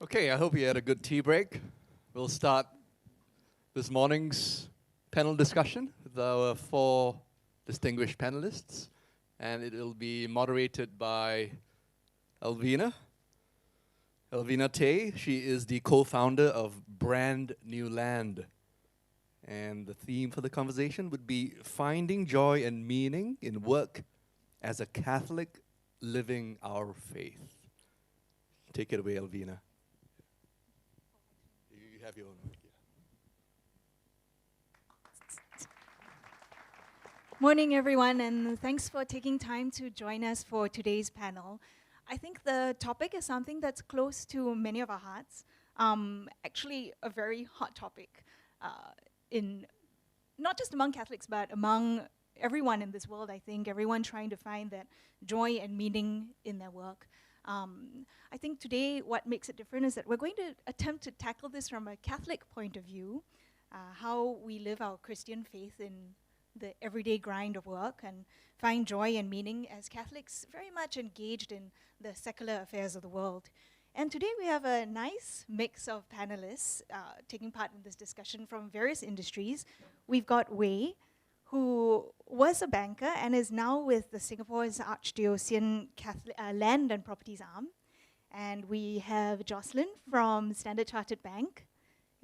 Okay, I hope you had a good tea break. We'll start this morning's panel discussion with our four distinguished panelists, and it will be moderated by Alvina. Alvina Tay, she is the co-founder of Brand New Land. And the theme for the conversation would be finding joy and meaning in work as a Catholic living our faith. Take it away, Alvina. You have your own mic, yeah. Morning, everyone, and thanks for taking time to join us for today's panel. I think the topic is something that's close to many of our hearts. Actually, a very hot topic in not just among Catholics, but among everyone in this world. I think everyone trying to find that joy and meaning in their work. I think today what makes it different is that we're going to attempt to tackle this from a Catholic point of view, how we live our Christian faith in the everyday grind of work and find joy and meaning as Catholics very much engaged in the secular affairs of the world. And today we have a nice mix of panelists taking part in this discussion from various industries. We've got Wei, who was a banker and is now with the Singapore's Archdiocesan Catholic, Land and Properties Arm. And we have Jocelyn from Standard Chartered Bank,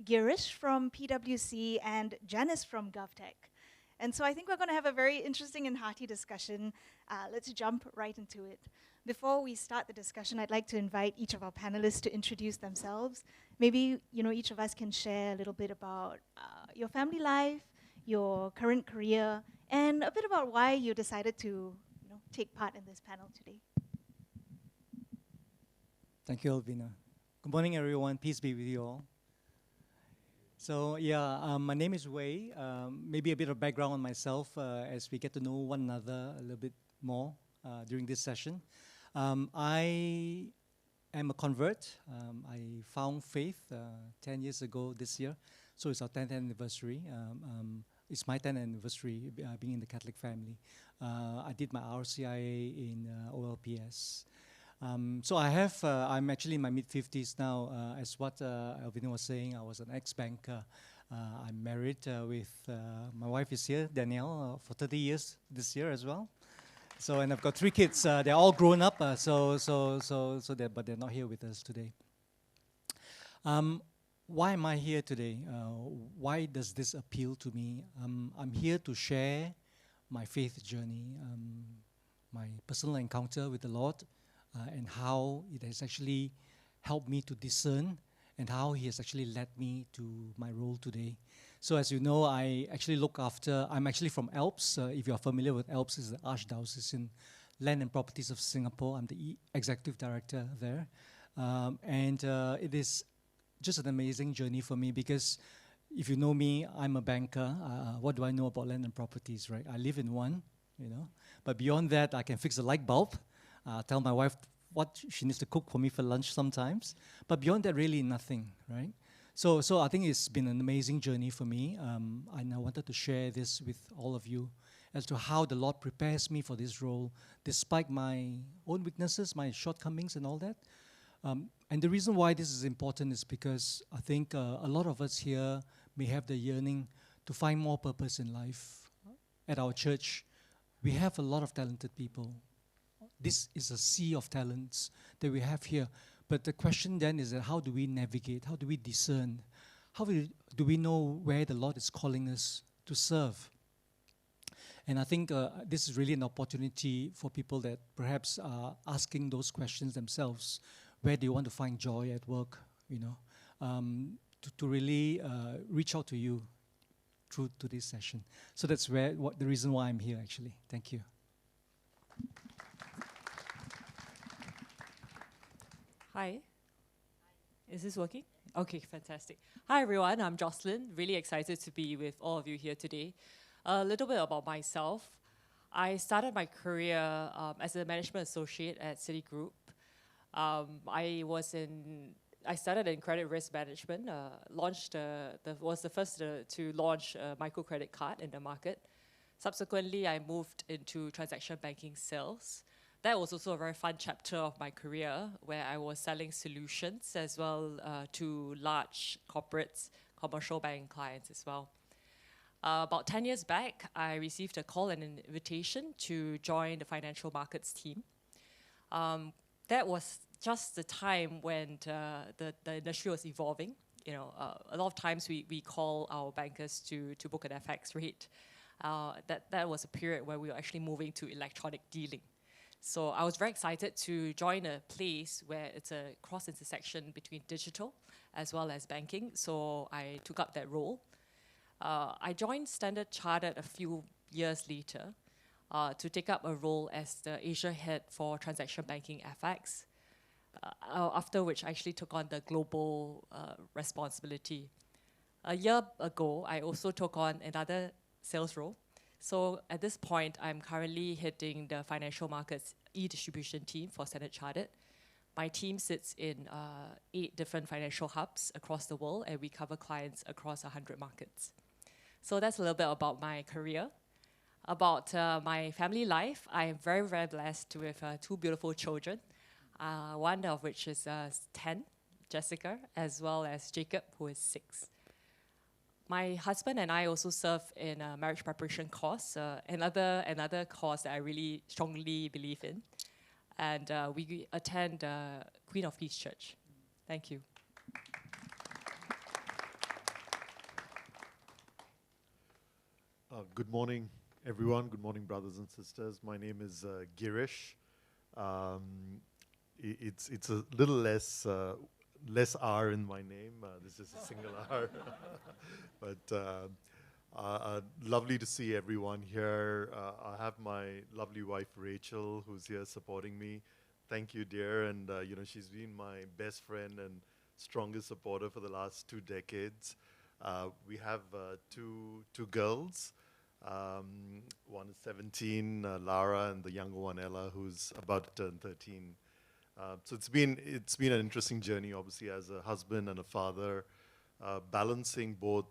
Girish from PwC, and Janice from GovTech. And so I think we're going to have a very interesting and hearty discussion. Let's jump right into it. Before we start the discussion, I'd like to invite each of our panelists to introduce themselves. Maybe each of us can share a little bit about your family life, your current career, and a bit about why you decided to take part in this panel today. Thank you, Alvina. Good morning, everyone. Peace be with you all. So yeah, my name is Wei. Maybe a bit of background on myself as we get to know one another a little bit more during this session. I am a convert. I found faith 10 years ago this year, so it's our 10th anniversary. It's my 10th anniversary being in the Catholic family. I did my RCIA in OLPS. So I'm actually in my mid-50s now. As what Alvina was saying, I was an ex-banker. I'm married with, my wife is here, Danielle, for 30 years this year as well. So, and I've got 3 kids. They're all grown up, but they're not here with us today. Why am I here today? Why does this appeal to me? I'm here to share my faith journey, my personal encounter with the Lord, and how it has actually helped me to discern and how He has actually led me to my role today. So as you know, I actually look after, I'm actually from ALPS. If you're familiar with ALPS, it's the Archdiocesan Land and Properties of Singapore. I'm the Executive Director there. And it is just an amazing journey for me because if you know me, I'm a banker. What do I know about land and properties, right? I live in one, But beyond that, I can fix a light bulb, tell my wife what she needs to cook for me for lunch sometimes. But beyond that, really nothing, right? So I think it's been an amazing journey for me. And I wanted to share this with all of you as to how the Lord prepares me for this role, despite my own weaknesses, my shortcomings and all that. And the reason why this is important is because I think a lot of us here may have the yearning to find more purpose in life. At our church, we have a lot of talented people. This is a sea of talents that we have here. But the question then is that how do we navigate? How do we discern? How do we know where the Lord is calling us to serve? And I think this is really an opportunity for people that perhaps are asking those questions themselves. Where do you want to find joy at work, to really reach out to you through to this session. So that's the reason why I'm here, actually. Thank you. Hi. Is this working? Okay, fantastic. Hi, everyone. I'm Jocelyn. Really excited to be with all of you here today. A little bit about myself. I started my career as a management associate at Citigroup. I started in credit risk management, was the first to launch a microcredit card in the market. Subsequently, I moved into transaction banking sales. that was also a very fun chapter of my career where I was selling solutions as well to large corporates, commercial bank clients as well. About 10 years back, I received a call and an invitation to join the financial markets team. That was just the time when the industry was evolving. You know, a lot of times we call our bankers to book an FX rate. That was a period where we were actually moving to electronic dealing. So I was very excited to join a place where it's a cross intersection between digital as well as banking. So I took up that role. I joined Standard Chartered a few years later to take up a role as the Asia head for transaction banking FX, after which I actually took on the global responsibility. A year ago, I also took on another sales role. So at this point, I'm currently heading the financial markets e-distribution team for Standard Chartered. My team sits in 8 different financial hubs across the world, and we cover clients across 100 markets. So that's a little bit about my career. About my family life, I am very, very blessed with 2 beautiful children, one of which is 10, Jessica, as well as Jacob, who is 6. My husband and I also serve in a marriage preparation course, another course that I really strongly believe in. And we attend Queen of Peace Church. Thank you. Good morning, everyone. Good morning, brothers and sisters. My name is Girish. It's a little less R in my name. This is a single R. But lovely to see everyone here. I have my lovely wife, Rachel, who's here supporting me. Thank you, dear. And, you know, she's been my best friend and strongest supporter for the last 2 decades. We have two girls. One is 17, Lara, and the younger one, Ella, who's about to turn 13. So it's been an interesting journey, obviously, as a husband and a father, balancing both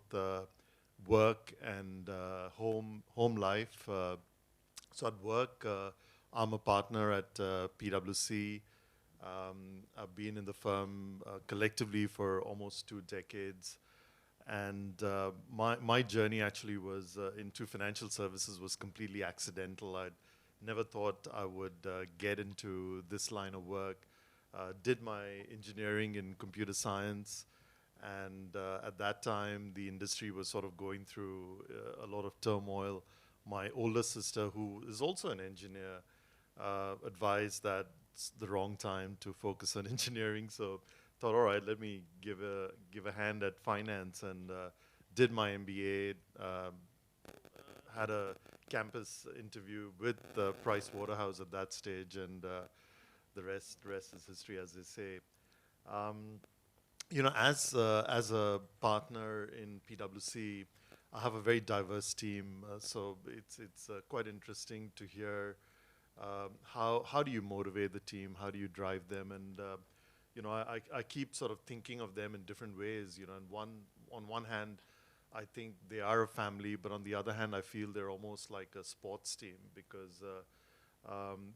work and home life. So at work, I'm a partner at PwC. I've been in the firm collectively for almost 2 decades. And my journey actually was into financial services was completely accidental. I'd never thought I would get into this line of work. Did my engineering in computer science, and at that time the industry was sort of going through a lot of turmoil. My older sister, who is also an engineer, advised that it's the wrong time to focus on engineering. So thought, all right, let me give a hand at finance, and did my MBA. Had a campus interview with Price Waterhouse at that stage, and the rest is history, as they say. You know, as a partner in PwC, I have a very diverse team, so it's quite interesting to hear how do you motivate the team, how do you drive them, and you know, I keep sort of thinking of them in different ways. You know, and on one hand, I think they are a family, but on the other hand, I feel they're almost like a sports team, because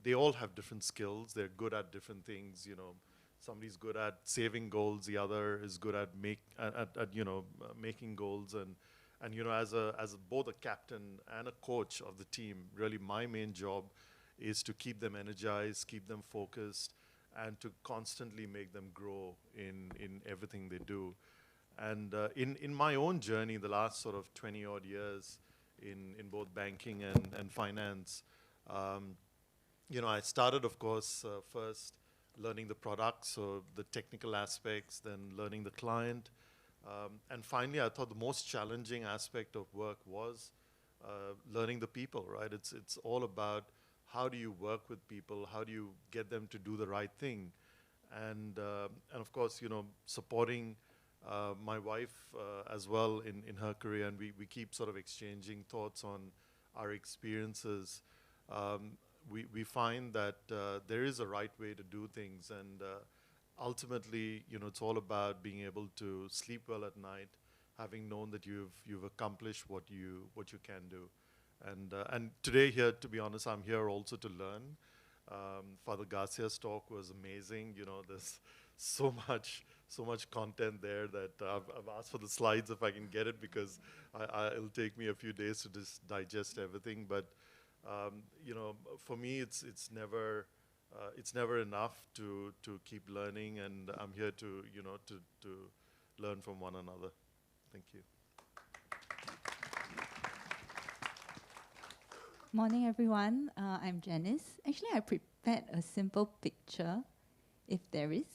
they all have different skills. They're good at different things. You know, somebody's good at saving goals, the other is good at making goals, and you know, as both a captain and a coach of the team, really my main job is to keep them energized, keep them focused, and to constantly make them grow in everything they do. And in my own journey, the last sort of 20 odd years in both banking and finance, you know, I started, of course, first learning the product, so the technical aspects, then learning the client. And finally, I thought the most challenging aspect of work was learning the people, right? It's all about how do you work with people, how do you get them to do the right thing? And of course, you know, supporting my wife as well in her career, and we keep sort of exchanging thoughts on our experiences. We find that there is a right way to do things, and ultimately, you know, it's all about being able to sleep well at night, having known that you've accomplished what you can do. And today here, to be honest, I'm here also to learn. Father Garcia's talk was amazing. You know, there's so much content there that I've asked for the slides if I can get it, because it'll take me a few days to just digest everything. But you know, for me, it's never enough to keep learning, and I'm here to learn from one another. Thank you. Morning, everyone. I'm Janice. Actually, I prepared a simple picture, if there is,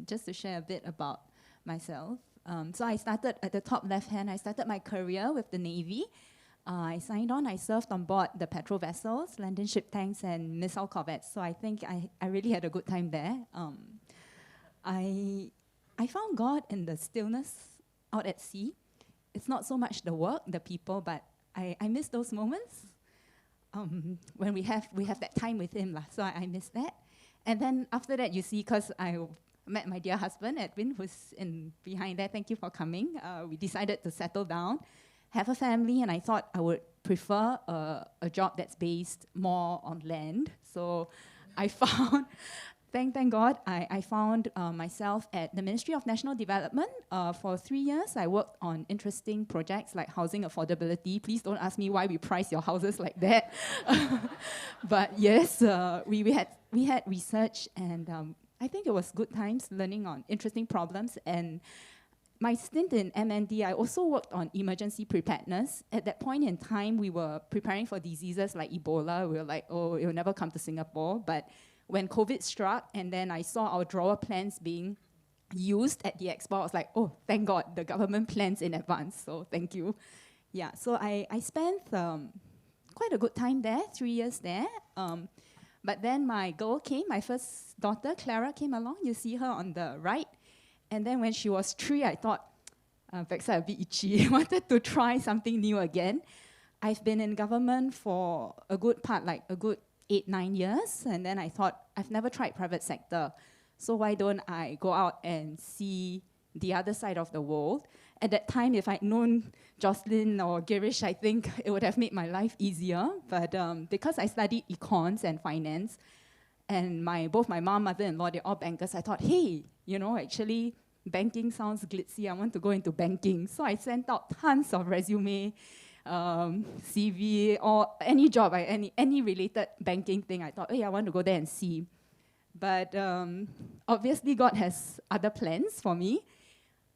just to share a bit about myself. So I started at the top left hand. I started my career with the Navy. I signed on. I served on board the petrol vessels, landing ship tanks, and missile corvettes. So I think I really had a good time there. I found God in the stillness out at sea. It's not so much the work, the people, but I miss those moments. When we have that time with him, so I miss that. And then after that, you see, because I met my dear husband, Edwin, who's in behind there. Thank you for coming. We decided to settle down, have a family, and I thought I would prefer a job that's based more on land. So I found, thank God, I found myself at the Ministry of National Development. For 3 years, I worked on interesting projects like housing affordability. Please don't ask me why we price your houses like that. But yes, we had research, and I think it was good times learning on interesting problems. And my stint in MND, I also worked on emergency preparedness. At that point in time, we were preparing for diseases like Ebola. We were like, oh, it will never come to Singapore. But when COVID struck, and then I saw our drawer plans being used at the expo, I was like, oh, thank God, the government plans in advance, so thank you. Yeah, so I spent quite a good time there, 3 years there. But then my girl came, my first daughter, Clara, came along. You see her on the right. And then when she was 3, I thought, backside a bit itchy. I wanted to try something new again. I've been in government for a good part, like a good 8-9 years, and then I thought, I've never tried private sector, so why don't I go out and see the other side of the world? At that time, if I'd known Jocelyn or Girish, I think it would have made my life easier, but because I studied econs and finance, and both my mom, mother-in-law, they're all bankers, I thought, hey, actually, banking sounds glitzy, I want to go into banking. So I sent out tons of resume, CV, or any job, any related banking thing. I thought, hey, I want to go there and see. But obviously, God has other plans for me.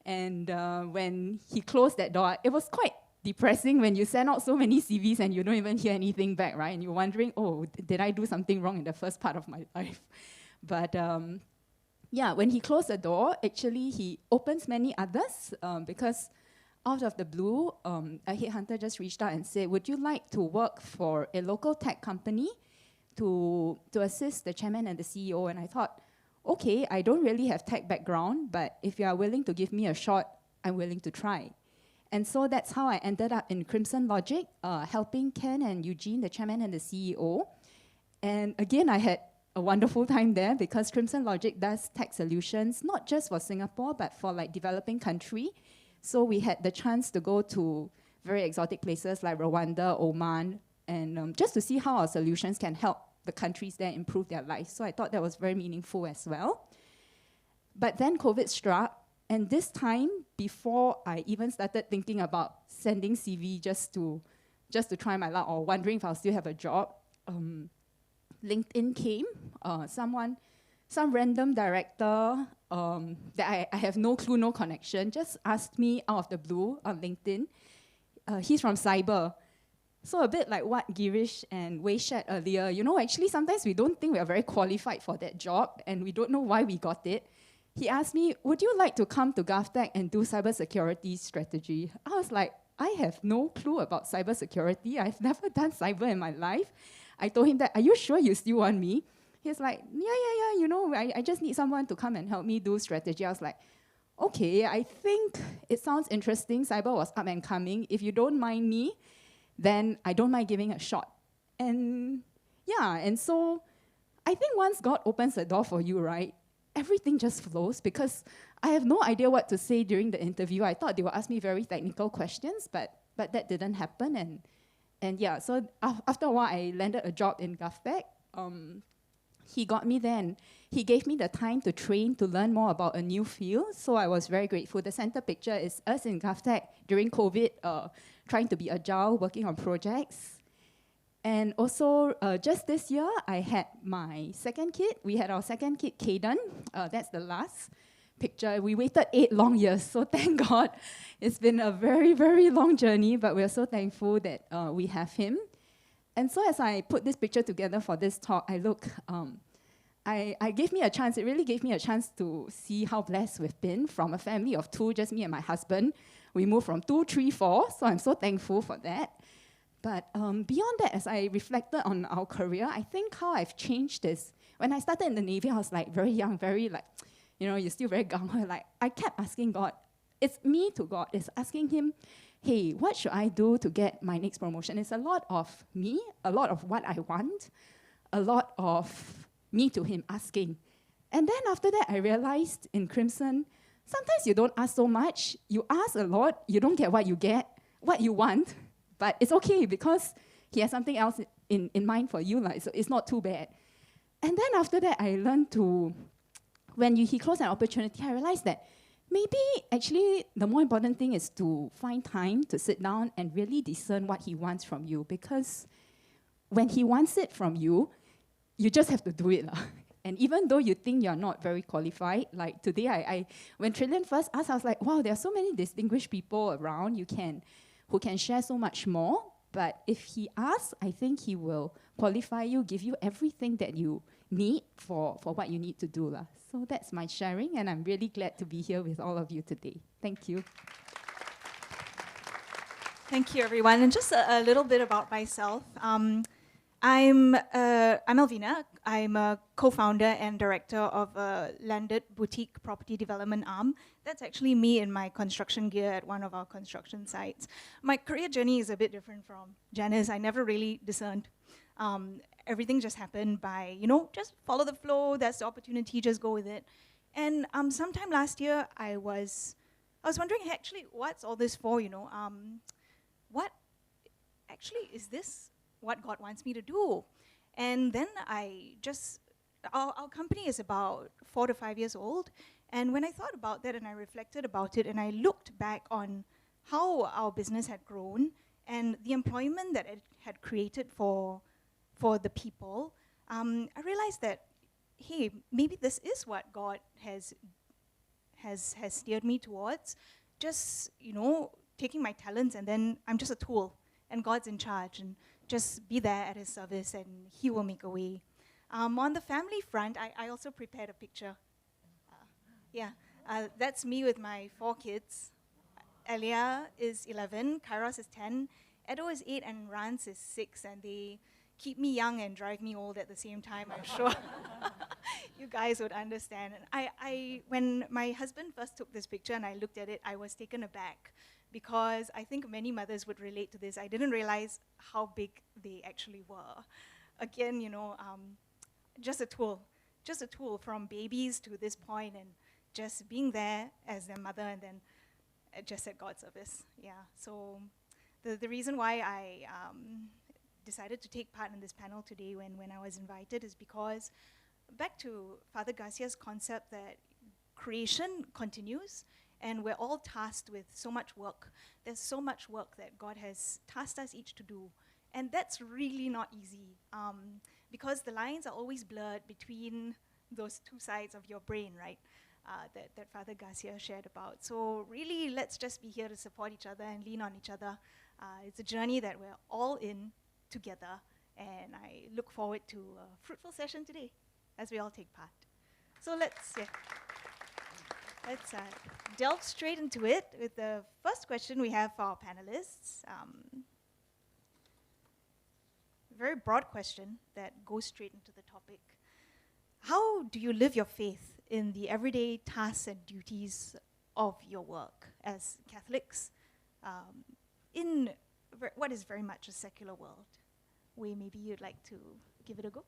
And when he closed that door, it was quite depressing when you send out so many CVs and you don't even hear anything back, right? And you're wondering, oh, did I do something wrong in the first part of my life? But yeah, when he closed the door, actually, he opens many others because out of the blue, a headhunter just reached out and said, would you like to work for a local tech company to assist the chairman and the CEO? And I thought, okay, I don't really have tech background, but if you are willing to give me a shot, I'm willing to try. And so that's how I ended up in Crimson Logic, helping Ken and Eugene, the chairman and the CEO. And again, I had a wonderful time there because Crimson Logic does tech solutions, not just for Singapore, but for like developing country. So we had the chance to go to very exotic places like Rwanda, Oman, and just to see how our solutions can help the countries there improve their lives. So I thought that was very meaningful as well. But then COVID struck, and this time, before I even started thinking about sending CV just to try my luck or wondering if I'll still have a job, LinkedIn came. Some random director that I have no clue, no connection, just asked me out of the blue on LinkedIn. He's from cyber. So a bit like what Girish and Wei shared earlier, actually sometimes we don't think we are very qualified for that job and we don't know why we got it. He asked me, would you like to come to GovTech and do cybersecurity strategy? I was like, I have no clue about cybersecurity. I've never done cyber in my life. I told him that, are you sure you still want me? He's like, yeah, I just need someone to come and help me do strategy. I was like, okay, I think it sounds interesting. Cyber was up and coming. If you don't mind me, then I don't mind giving a shot. And yeah, and so I think once God opens the door for you, right, everything just flows because I have no idea what to say during the interview. I thought they would ask me very technical questions, but that didn't happen. And yeah, so after a while, I landed a job in GovTech. he got me there and he gave me the time to train, to learn more about a new field. So I was very grateful. The center picture is us in GovTech during COVID, trying to be agile, working on projects. And also, just this year, I had my second kid. We had our second kid, Caden. That's the last picture. We waited 8 long years, so thank God. It's been a very, very long journey, but we're so thankful that we have him. And so as I put this picture together for this talk, I gave me a chance, it really gave me a chance to see how blessed we've been from a family of 2, just me and my husband. We moved from 2, 3, 4, so I'm so thankful for that. But beyond that, as I reflected on our career, I think how I've changed is, when I started in the Navy, I was like very young, very like, you're still very gung-ho. Like, I kept asking God, it's me to God, it's asking him, hey, what should I do to get my next promotion? It's a lot of me, a lot of what I want, a lot of me to him asking. And then after that, I realized in Crimson, sometimes you don't ask so much, you ask a lot, you don't get what you want, but it's okay because he has something else in mind for you, like, so it's not too bad. And then after that, I learned to, when he closed an opportunity, I realized that maybe actually the more important thing is to find time to sit down and really discern what he wants from you, because when he wants it from you, you just have to do it. And even though you think you're not very qualified, like today, when Trillian first asked, I was like, wow, there are so many distinguished people around who can share so much more. But if he asks, I think he will qualify you, give you everything that you need for what you need to do. So that's my sharing, and I'm really glad to be here with all of you today. Thank you. Thank you, everyone. And just a little bit about myself. I'm Alvina. I'm a co-founder and director of a landed boutique property development arm. That's actually me in my construction gear at one of our construction sites. My career journey is a bit different from Janice. I never really discerned. Everything just happened by, just follow the flow. That's the opportunity. Just go with it. And sometime last year, I was wondering, actually, what's all this for? What actually is this? What God wants me to do? And then our company is about 4 to 5 years old. And when I thought about that and I reflected about it and I looked back on how our business had grown and the employment that it had created for the people, I realized that, hey, maybe this is what God has steered me towards. Just, taking my talents and then I'm just a tool and God's in charge, and just be there at his service and he will make a way. On the family front, I also prepared a picture. That's me with my 4 kids. Elia is 11, Kairos is 10, Edo is 8, and Rance is 6, and they keep me young and drive me old at the same time, I'm sure. You guys would understand. And when my husband first took this picture and I looked at it, I was taken aback, because I think many mothers would relate to this. I didn't realize how big they actually were. Again, just a tool from babies to this point, and just being there as their mother and then just at God's service. Yeah, so the reason why I decided to take part in this panel today when I was invited is because, back to Father Garcia's concept that creation continues, and we're all tasked with so much work. There's so much work that God has tasked us each to do. And that's really not easy, because the lines are always blurred between those 2 sides of your brain, right? That Father Garcia shared about. So really, let's just be here to support each other and lean on each other. It's a journey that we're all in together. And I look forward to a fruitful session today as we all take part. So let's delve straight into it with the first question we have for our panelists. Very broad question that goes straight into the topic. How do you live your faith in the everyday tasks and duties of your work as Catholics in what is very much a secular world? Wei, maybe you'd like to give it a go?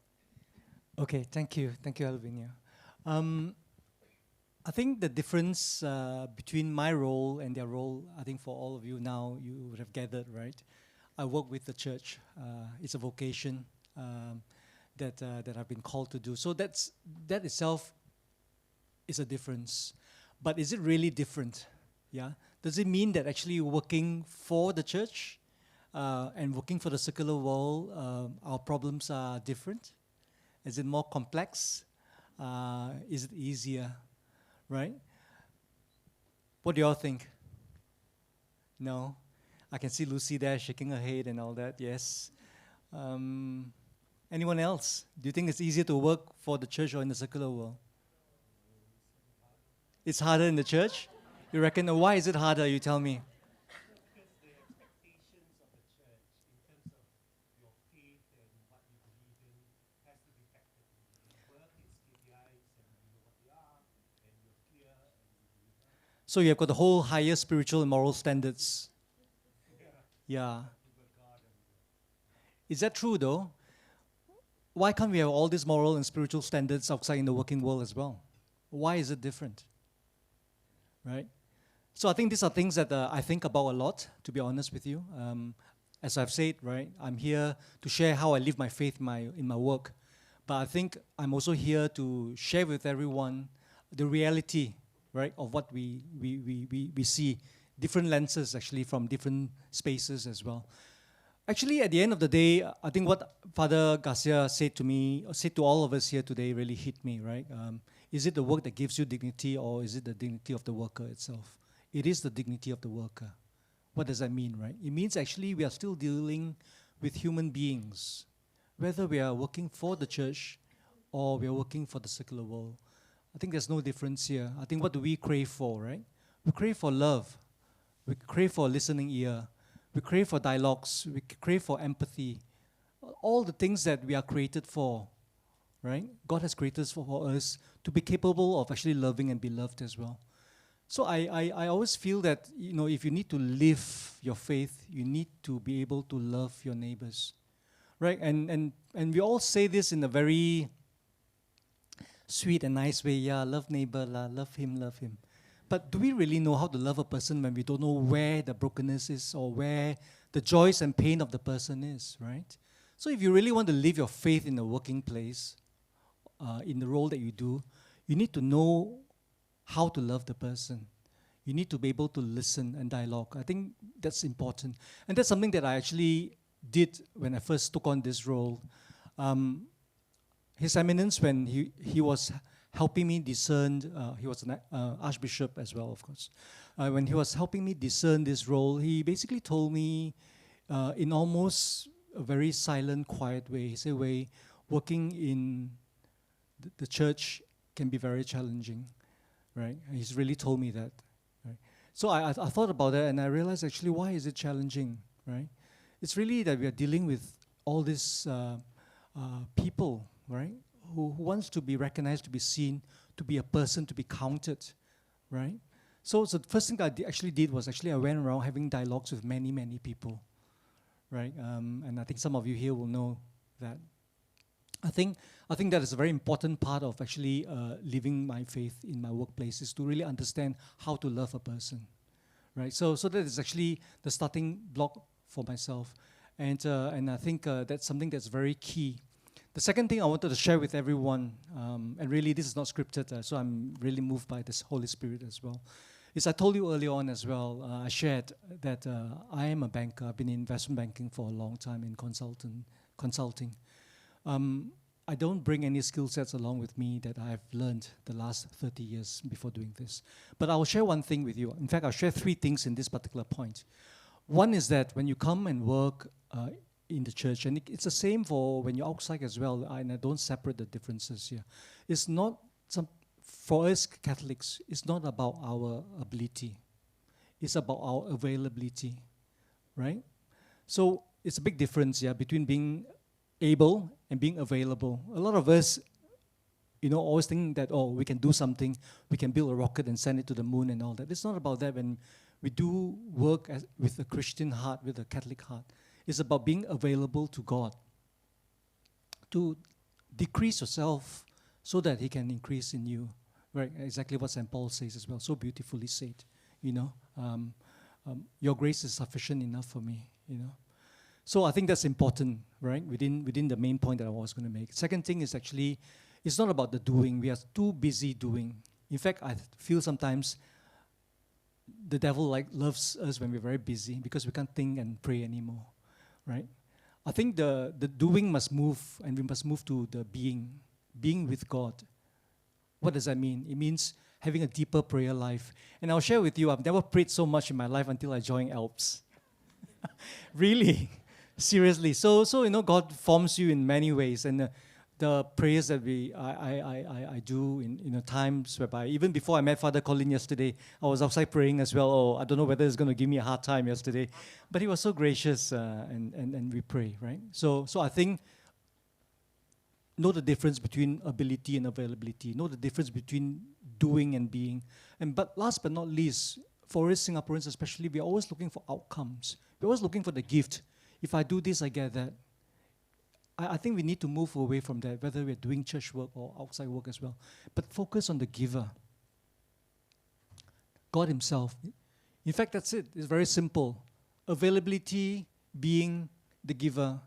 Okay, thank you, Alvina. I think the difference between my role and their role, I think for all of you now, you would have gathered, right? I work with the church. It's a vocation. that I've been called to do. So that itself is a difference. But is it really different? Yeah. Does it mean that actually working for the church and working for the secular world, our problems are different? Is it more complex? Is it easier? Right? What do y'all think? No? I can see Lucy there shaking her head and all that, yes. Anyone else? Do you think it's easier to work for the church or in the secular world? It's harder in the church? You reckon? Why is it harder, you tell me? Because the expectations of the church in terms of your faith and what you believe in has to be factored in. Work is KPIs and you know what they are, and you're clear and you deliver. So you have got the whole higher spiritual and moral standards. Yeah. Is that true though? Why can't we have all these moral and spiritual standards outside in the working world as well? Why is it different? Right? So I think these are things that I think about a lot, to be honest with you. As I've said, right, I'm here to share how I live my faith in my work. But I think I'm also here to share with everyone the reality, right, of what we see. Different lenses, actually, from different spaces as well. Actually, at the end of the day, I think what Father Garcia said to me, or said to all of us here today really hit me, right? Is it the work that gives you dignity, or is it the dignity of the worker itself? It is the dignity of the worker. What does that mean, right? It means actually we are still dealing with human beings, whether we are working for the church or we are working for the secular world. I think there's no difference here. I think what do we crave for, right? We crave for love. We crave for a listening ear. We crave for dialogues. We crave for empathy. All the things that we are created for, right? God has created us for us to be capable of actually loving and be loved as well. So I always feel that, you know, if you need to live your faith, you need to be able to love your neighbors, right? And we all say this in a very sweet and nice way. Yeah, love neighbor, love him, love him. But do we really know how to love a person when we don't know where the brokenness is or where the joys and pain of the person is, right? So if you really want to live your faith in the working place, in the role that you do, you need to know how to love the person. You need to be able to listen and dialogue. I think that's important. And that's something that I actually did when I first took on this role. His Eminence, when he was helping me discern, he was an archbishop as well, of course. When he was helping me discern this role, he basically told me in almost a very silent, quiet way, he said, working in the church can be very challenging, right? And he's really told me that, right? So I thought about that and I realized actually why is it challenging, right? It's really that we are dealing with all these people, right? Who wants to be recognized, to be seen, to be a person, to be counted, right? So the first thing I actually did was I went around having dialogues with many, many people, right? And I think some of you here will know that. I think that is a very important part of actually living my faith in my workplace, is to really understand how to love a person, right? So that is actually the starting block for myself, and I think that's something that's very key. The second thing I wanted to share with everyone, and really this is not scripted, so I'm really moved by this Holy Spirit as well, is I told you earlier on as well, I shared that I am a banker. I've been in investment banking for a long time in consulting. I don't bring any skill sets along with me that I've learned the last 30 years before doing this. But I'll share one thing with you. In fact, I'll share 3 things in this particular point. One is that when you come and work in the church, and it's the same for when you're outside as well, and I don't separate the differences here. It's not, for us Catholics, it's not about our ability. It's about our availability, right? So it's a big difference, between being able and being available. A lot of us, always think that, we can do something, we can build a rocket and send it to the moon and all that. It's not about that when we do work with a Christian heart, with a Catholic heart. It's about being available to God, to decrease yourself so that He can increase in you. Right, exactly what St. Paul says as well, so beautifully said. Your grace is sufficient enough for me, So I think that's important, right? Within the main point that I was going to make. Second thing is actually, it's not about the doing. We are too busy doing. In fact, I feel sometimes the devil loves us when we're very busy because we can't think and pray anymore, right? I think the doing must move, and we must move to the being with God. What does that mean? It means having a deeper prayer life. And I'll share with you, I've never prayed so much in my life until I joined Alps. Really, seriously. So God forms you in many ways, and the prayers that I do in times whereby even before I met Father Colin yesterday, I was outside praying as well. Oh, I don't know whether it's going to give me a hard time yesterday, but he was so gracious, and we pray, right? So I think know the difference between ability and availability. Know the difference between doing and being. But last but not least, for us Singaporeans especially, we're always looking for outcomes. We're always looking for the gift. If I do this, I get that. I think we need to move away from that, whether we're doing church work or outside work as well. But focus on the giver. God himself. In fact, that's it. It's very simple. Availability, being the giver.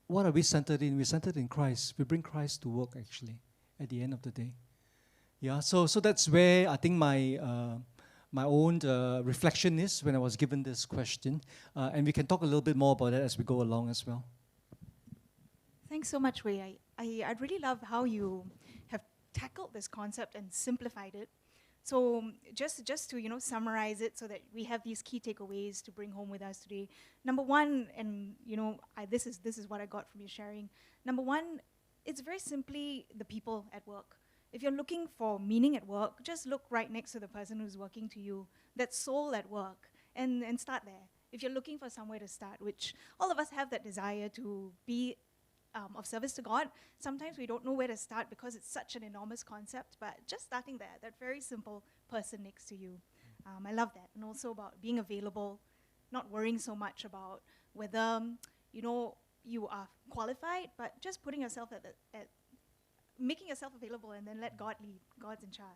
What are we centered in? We're centered in Christ. We bring Christ to work, actually, at the end of the day. Yeah, so that's where I think my own reflection is when I was given this question. And we can talk a little bit more about that as we go along as well. Thanks so much, Wei. I really love how you have tackled this concept and simplified it. So just to summarize it so that we have these key takeaways to bring home with us today. Number one, and this is what I got from your sharing. Number one, it's very simply the people at work. If you're looking for meaning at work, just look right next to the person who's working to you, that soul at work, and start there. If you're looking for somewhere to start, which all of us have that desire to be of service to God, sometimes we don't know where to start because it's such an enormous concept, but just starting there, that very simple person next to you. I love that. And also about being available, not worrying so much about whether, you are qualified, but just putting yourself making yourself available and then let God lead. God's in charge.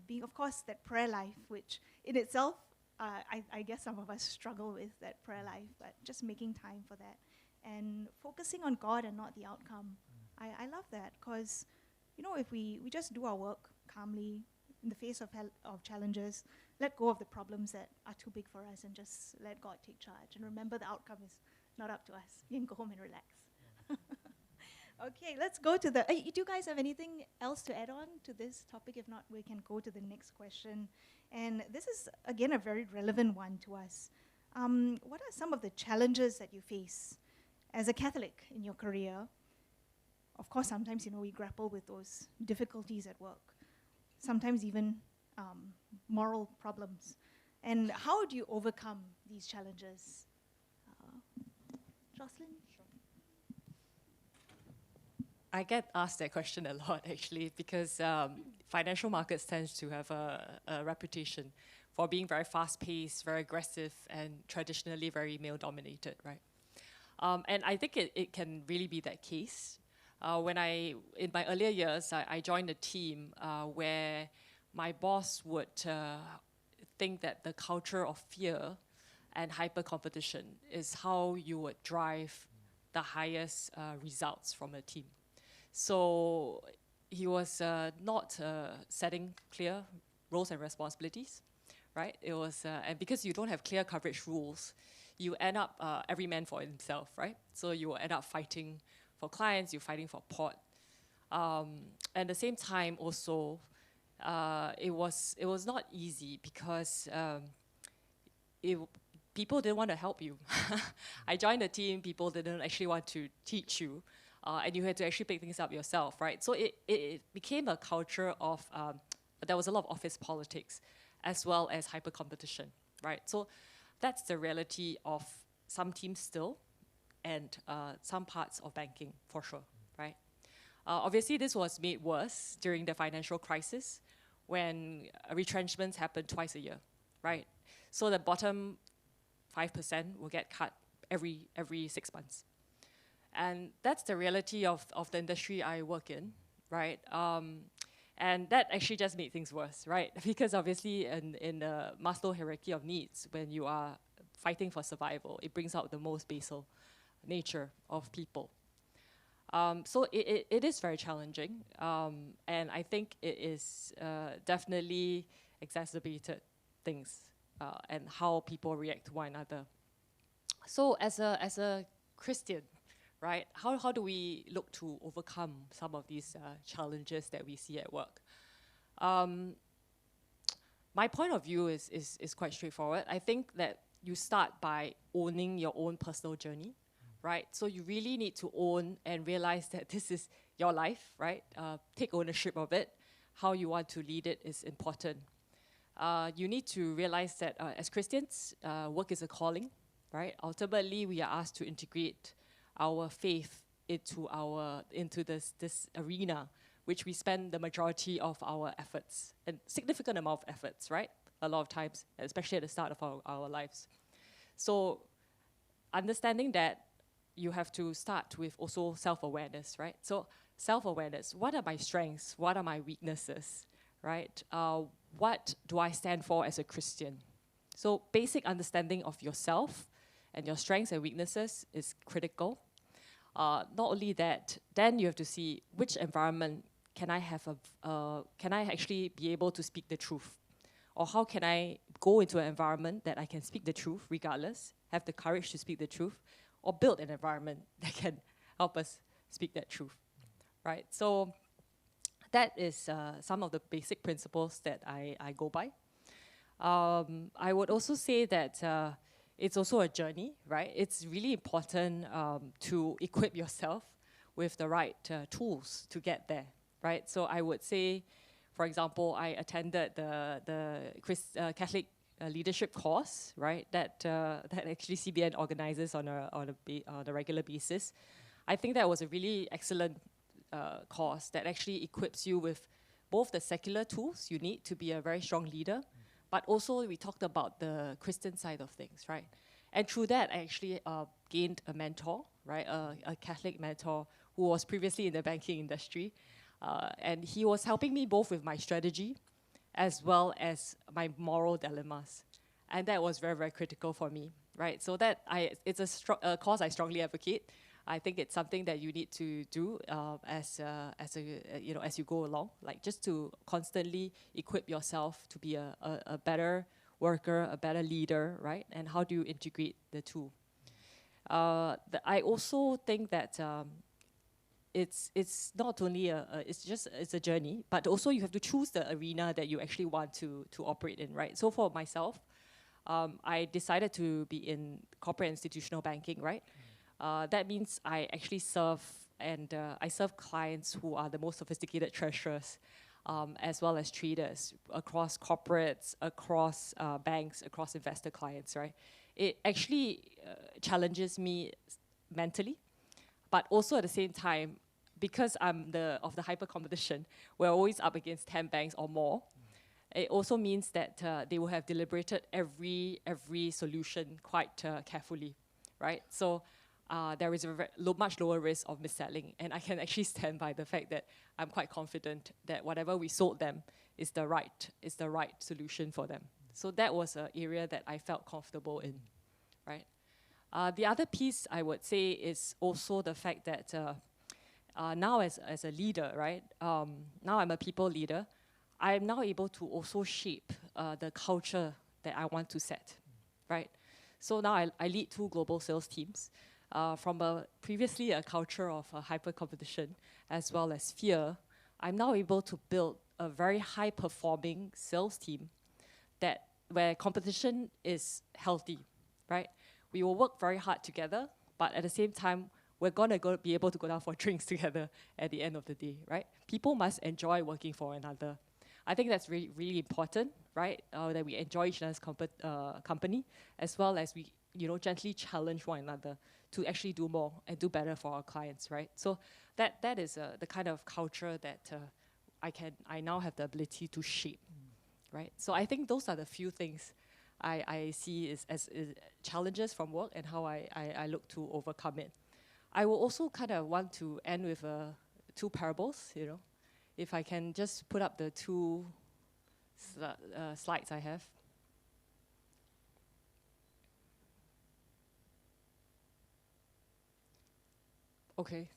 Being, of course, that prayer life, which in itself, I guess some of us struggle with that prayer life, but just making time for that. And focusing on God and not the outcome. I love that because, if we just do our work calmly in the face of challenges, let go of the problems that are too big for us and just let God take charge. And remember, the outcome is not up to us. You can go home and relax. Okay, let's go to do you guys have anything else to add on to this topic? If not, we can go to the next question. And this is, again, a very relevant one to us. What are some of the challenges that you face as a Catholic in your career? Of course, sometimes, we grapple with those difficulties at work. Sometimes even moral problems. And how do you overcome these challenges? Jocelyn? Sure. I get asked that question a lot, actually, because financial markets tend to have a reputation for being very fast-paced, very aggressive, and traditionally very male-dominated, right? And I think it can really be that case. In my earlier years, I joined a team where my boss would think that the culture of fear and hyper-competition is how you would drive the highest results from a team. So he was not setting clear roles and responsibilities, right? It was, and because you don't have clear coverage rules, you end up every man for himself, right? So you will end up fighting for clients, you're fighting for port. At the same time also, it was not easy because people didn't want to help you. I joined the team, people didn't actually want to teach you, and you had to actually pick things up yourself, right? So it became a culture of, there was a lot of office politics as well as hyper competition, right? So that's the reality of some teams still, and some parts of banking, for sure, right? Obviously, this was made worse during the financial crisis when retrenchments happened twice a year, right? So the bottom 5% will get cut every 6 months. And that's the reality of the industry I work in, right? And that actually just made things worse, right? Because obviously in the Maslow hierarchy of needs, when you are fighting for survival. It brings out the most basal nature of people. So it is very challenging, and I think it is definitely exacerbated things and how people react to one another. So as a Christian, right, how do we look to overcome some of these challenges that we see at work? My point of view is quite straightforward. I think that you start by owning your own personal journey, right? So you really need to own and realize that this is your life, right? Take ownership of it. How you want to lead it is important. You need to realize that as Christians, work is a calling, right? Ultimately, we are asked to integrate our faith into this arena, which we spend the majority of our efforts, a significant amount of efforts, right? A lot of times, especially at the start of our lives. So understanding that, you have to start with also self-awareness, right? So self-awareness, what are my strengths? What are my weaknesses, right? What do I stand for as a Christian? So basic understanding of yourself and your strengths and weaknesses is critical. Not only that, then you have to see which environment can I have can I actually be able to speak the truth? Or how can I go into an environment that I can speak the truth regardless, have the courage to speak the truth, or build an environment that can help us speak that truth, right? So that is some of the basic principles that I go by. I would also say that it's also a journey, right? It's really important to equip yourself with the right tools to get there, right? So I would say, for example, I attended the Catholic leadership course, right? That actually CBN organizes on a regular basis. I think that was a really excellent course that actually equips you with both the secular tools you need to be a very strong leader, but also we talked about the Christian side of things, right? And through that, I actually gained a mentor, right? A Catholic mentor who was previously in the banking industry. And he was helping me both with my strategy as well as my moral dilemmas. And that was very, very critical for me, right? So that it's a cause I strongly advocate. I think it's something that you need to do as you go along, like just to constantly equip yourself to be a better worker, a better leader, right? And how do you integrate the two? I also think that it's not only it's a journey, but also you have to choose the arena that you actually want to operate in, right? So for myself, I decided to be in corporate institutional banking, right? That means I actually serve I serve clients who are the most sophisticated treasurers, as well as traders across corporates, across banks, across investor clients, right? It actually challenges me mentally, but also at the same time, because I'm of the hyper competition, we're always up against 10 banks or more. It also means that they will have deliberated every solution quite carefully, right? So there is a much lower risk of mis-selling, and I can actually stand by the fact that I'm quite confident that whatever we sold them is the right solution for them. So that was an area that I felt comfortable in, right? The other piece I would say is also the fact that now as a leader, right? Now I'm a people leader. I am now able to also shape the culture that I want to set, right? So now I lead 2 global sales teams. From previously a culture of hyper competition as well as fear, I'm now able to build a very high performing sales team where competition is healthy, right? We will work very hard together, but at the same time, we're gonna be able to go down for drinks together at the end of the day, right? People must enjoy working for another. I think that's really, really important, right? That we enjoy each other's company, as well as we, gently challenge one another to actually do more and do better for our clients, right? So that is the kind of culture that I now have the ability to shape, right? So I think those are the few things I see as challenges from work and how I look to overcome it. I will also kind of want to end with 2 parables, If I can just put up the 2 slides I have. Okay.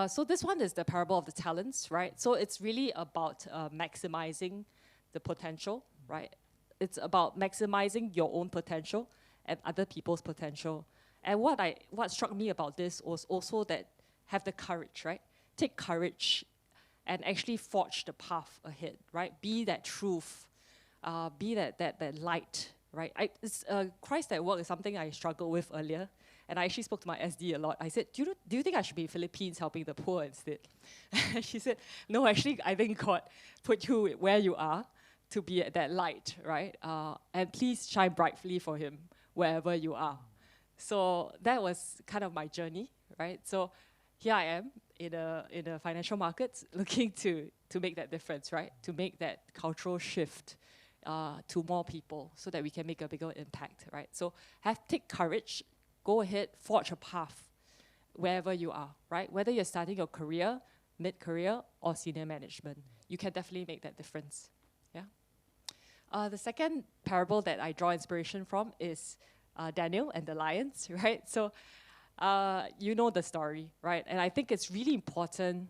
So this one is the parable of the talents, right? So it's really about maximizing the potential, right? It's about maximizing your own potential and other people's potential. And what struck me about this was also that have the courage, right? Take courage and actually forge the path ahead, right? Be that truth, be that light, right? It's Christ at work is something I struggled with earlier. And I actually spoke to my SD a lot. I said, do you think I should be in Philippines helping the poor instead? She said, no, actually, I think God put you where you are to be at that light, right? And please shine brightly for him wherever you are. So that was kind of my journey, right? So here I am in a financial markets looking to make that difference, right? To make that cultural shift to more people so that we can make a bigger impact, right? So take courage, go ahead, forge a path wherever you are, right? Whether you're starting your career, mid-career, or senior management, you can definitely make that difference, yeah? The second parable that I draw inspiration from is Daniel and the lions, right? So you know the story, right? And I think it's really important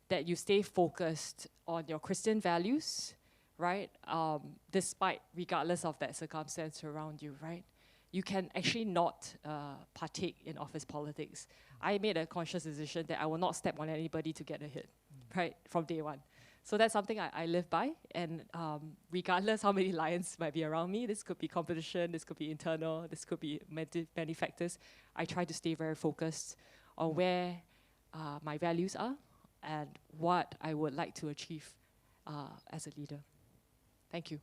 that you stay focused on your Christian values, right? Regardless of that circumstance around you, right? You can actually not partake in office politics. I made a conscious decision that I will not step on anybody to get ahead, right, from day one. So that's something I live by, and regardless how many lions might be around me, this could be competition, this could be internal, this could be many factors, I try to stay very focused on where my values are and what I would like to achieve as a leader. Thank you.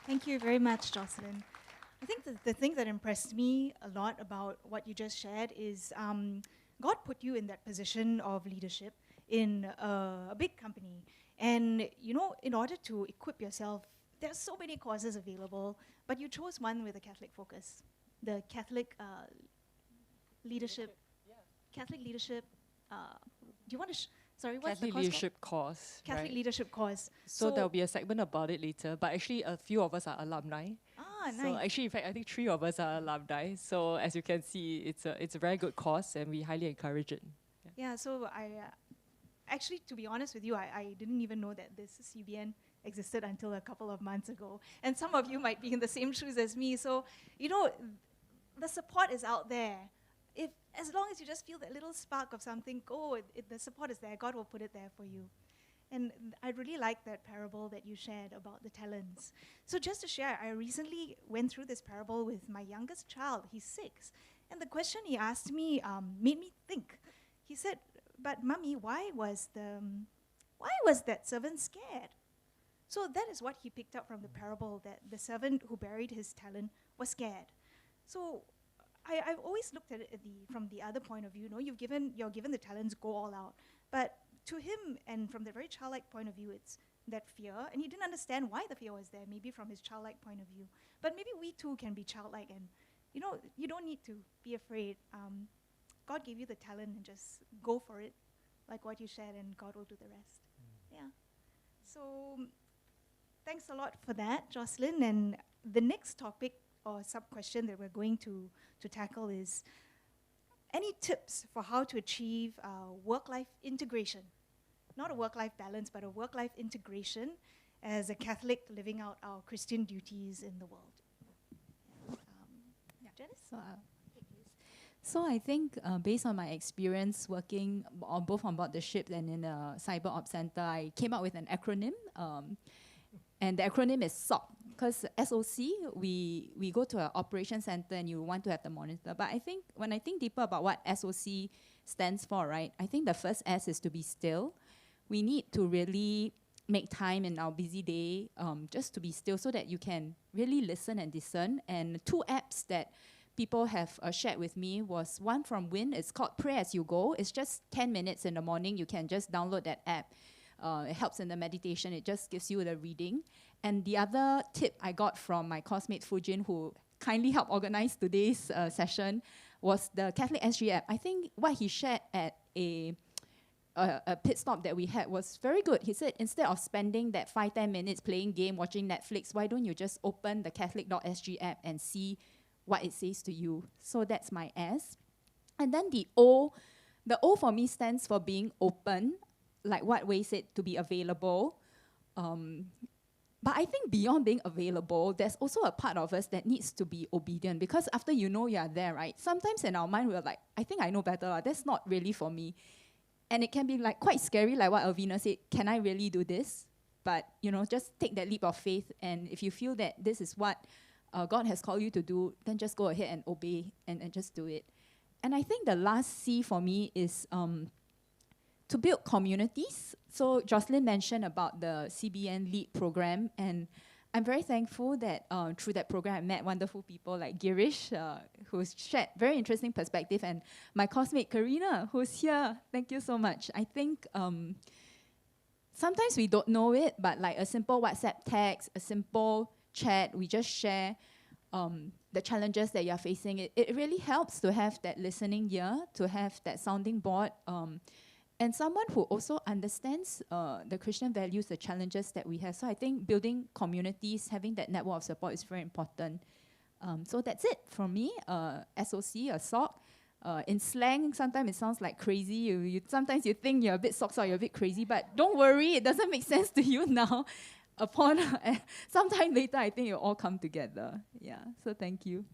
Thank you very much, Jocelyn. I think the thing that impressed me a lot about what you just shared is God put you in that position of leadership in a big company. And, you know, in order to equip yourself, there's so many courses available, but you chose one with a Catholic focus, the Catholic leadership. Catholic leadership. Do you want to? Sorry, what's Catholic the course leadership course. Catholic right? leadership course. So there'll be a segment about it later, but actually a few of us are alumni. Nice. So actually, in fact, I think 3 of us are alumni. So as you can see, it's a very good course, and we highly encourage it. Yeah, so I actually, to be honest with you, I didn't even know that this CBN existed until a couple of months ago. And some of you might be in the same shoes as me. So, you know, the support is out there. As long as you just feel that little spark of something, the support is there. God will put it there for you. And I really like that parable that you shared about the talents. So just to share, I recently went through this parable with my youngest child. He's 6. And the question he asked me made me think. He said, but Mummy, why was that servant scared? So that is what he picked up from the parable, that the servant who buried his talent was scared. So I've always looked at it from the other point of view. You're given the talents, go all out. But to him, and from the very childlike point of view, it's that fear, and he didn't understand why the fear was there, maybe from his childlike point of view. But maybe we too can be childlike, and you don't need to be afraid. God gave you the talent, and just go for it, like what you shared, and God will do the rest. Yeah. So thanks a lot for that, Jocelyn. And the next topic or sub-question that we're going to tackle is any tips for how to achieve work-life integration? Not a work-life balance, but a work-life integration as a Catholic living out our Christian duties in the world. Janice? So I think based on my experience working both on board the ship and in a cyber ops center, I came up with an acronym. And the acronym is SOC. Because SOC, we go to an operation center and you want to have the monitor. But I think when I think deeper about what SOC stands for, right, I think the first S is to be still. We need to really make time in our busy day just to be still so that you can really listen and discern. And 2 apps that people have shared with me was one from Win. It's called Pray As You Go. It's just 10 minutes in the morning. You can just download that app. It helps in the meditation. It just gives you the reading. And the other tip I got from my coursemate Fujin, who kindly helped organize today's session, was the Catholic SG app. I think what he shared at a pit stop that we had was very good. He said, instead of spending that 5-10 minutes playing game, watching Netflix, why don't you just open the Catholic.sg app and see what it says to you? So that's my S. And then the O for me stands for being open, like what Wei said, to be available. But I think beyond being available, there's also a part of us that needs to be obedient, because after you know you are there, right? Sometimes in our mind we're like, I think I know better. That's not really for me. And it can be like quite scary, like what Alvina said, can I really do this? But just take that leap of faith, and if you feel that this is what God has called you to do, then just go ahead and obey and just do it. And I think the last C for me is to build communities. So Jocelyn mentioned about the CBN LEAD program, and I'm very thankful that through that program I met wonderful people like Girish, who's shared very interesting perspective, and my classmate Karina, who's here. Thank you so much. I think sometimes we don't know it, but like a simple WhatsApp text, a simple chat, we just share the challenges that you're facing. It really helps to have that listening ear, to have that sounding board, and someone who also understands the Christian values, the challenges that we have. So I think building communities, having that network of support is very important. So that's it from me. SOC, a SOC. In slang, sometimes it sounds like crazy. Sometimes you think you're a bit SOC, or you're a bit crazy, but don't worry, it doesn't make sense to you now. Sometime later, I think it'll all come together. Yeah, so thank you.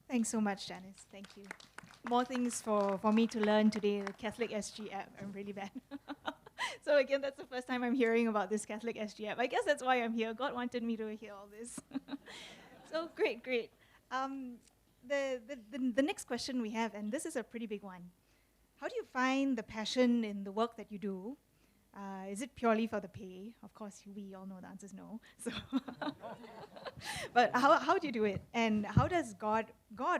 Thanks so much, Janice. Thank you. More things for me to learn today, the Catholic SG app. I'm really bad. So again, that's the first time I'm hearing about this Catholic SG app. I guess that's why I'm here. God wanted me to hear all this. So great. The next question we have, and this is a pretty big one. How do you find the passion in the work that you do? Is it purely for the pay? Of course, we all know the answer is no. So, but how do you do it? And how does God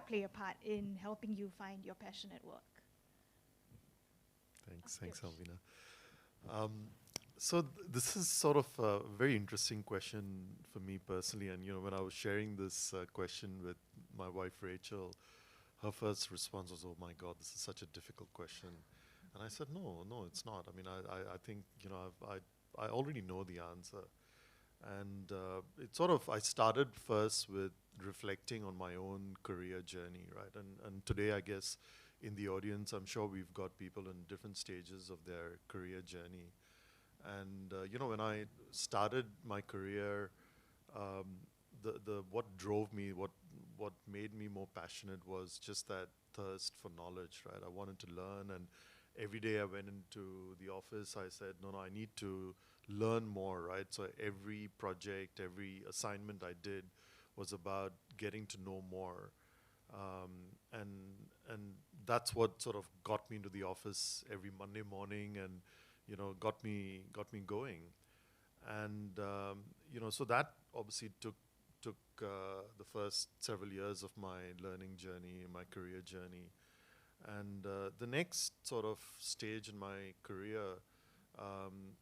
play a part in helping you find your passion at work? Thanks, Alvina. So this is sort of a very interesting question for me personally. And when I was sharing this question with my wife Rachel, her first response was, "Oh my God, this is such a difficult question." And I said, no, it's not. I mean, I think, I already know the answer. And I started first with reflecting on my own career journey, right? And today, I guess, in the audience, I'm sure we've got people in different stages of their career journey. And, when I started my career, what drove me, what made me more passionate was just that thirst for knowledge, right? I wanted to learn, and every day I went into the office, I said, no, I need to learn more, right? So every project, every assignment I did was about getting to know more. And that's what sort of got me into the office every Monday morning and, got me going. And, so that obviously took the first several years of my learning journey, my career journey. And the next sort of stage in my career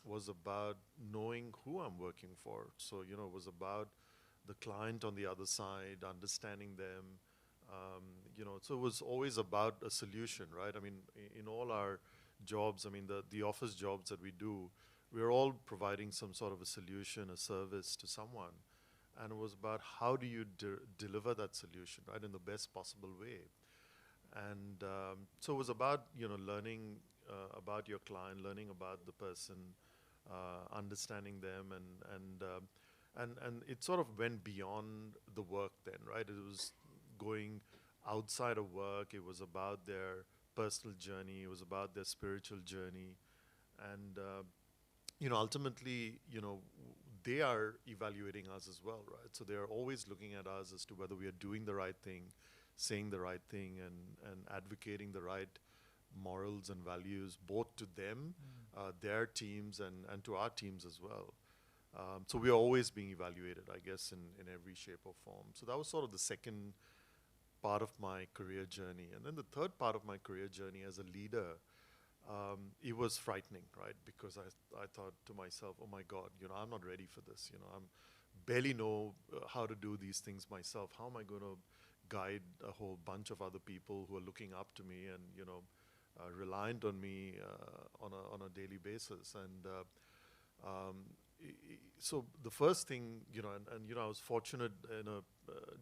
was about knowing who I'm working for. So, it was about the client on the other side, understanding them. So it was always about a solution, right? I mean, in all our jobs, I mean, the office jobs that we do, we're all providing some sort of a solution, a service to someone. And it was about how do you deliver that solution, right, in the best possible way. And so it was about, learning about your client, learning about the person, understanding them, and it sort of went beyond the work then, right? It was going outside of work. It was about their personal journey. It was about their spiritual journey. And, ultimately, they are evaluating us as well, right? So they are always looking at us as to whether we are doing the right thing, saying the right thing, and advocating the right morals and values, both to them, their teams, and to our teams as well. So we are always being evaluated, I guess, in every shape or form. So that was sort of the second part of my career journey. And then the third part of my career journey as a leader, it was frightening, right? Because I thought to myself, oh my God, I'm not ready for this. I'm barely know how to do these things myself. How am I going to guide a whole bunch of other people who are looking up to me and, reliant on me on a daily basis? And so the first thing, and I was fortunate in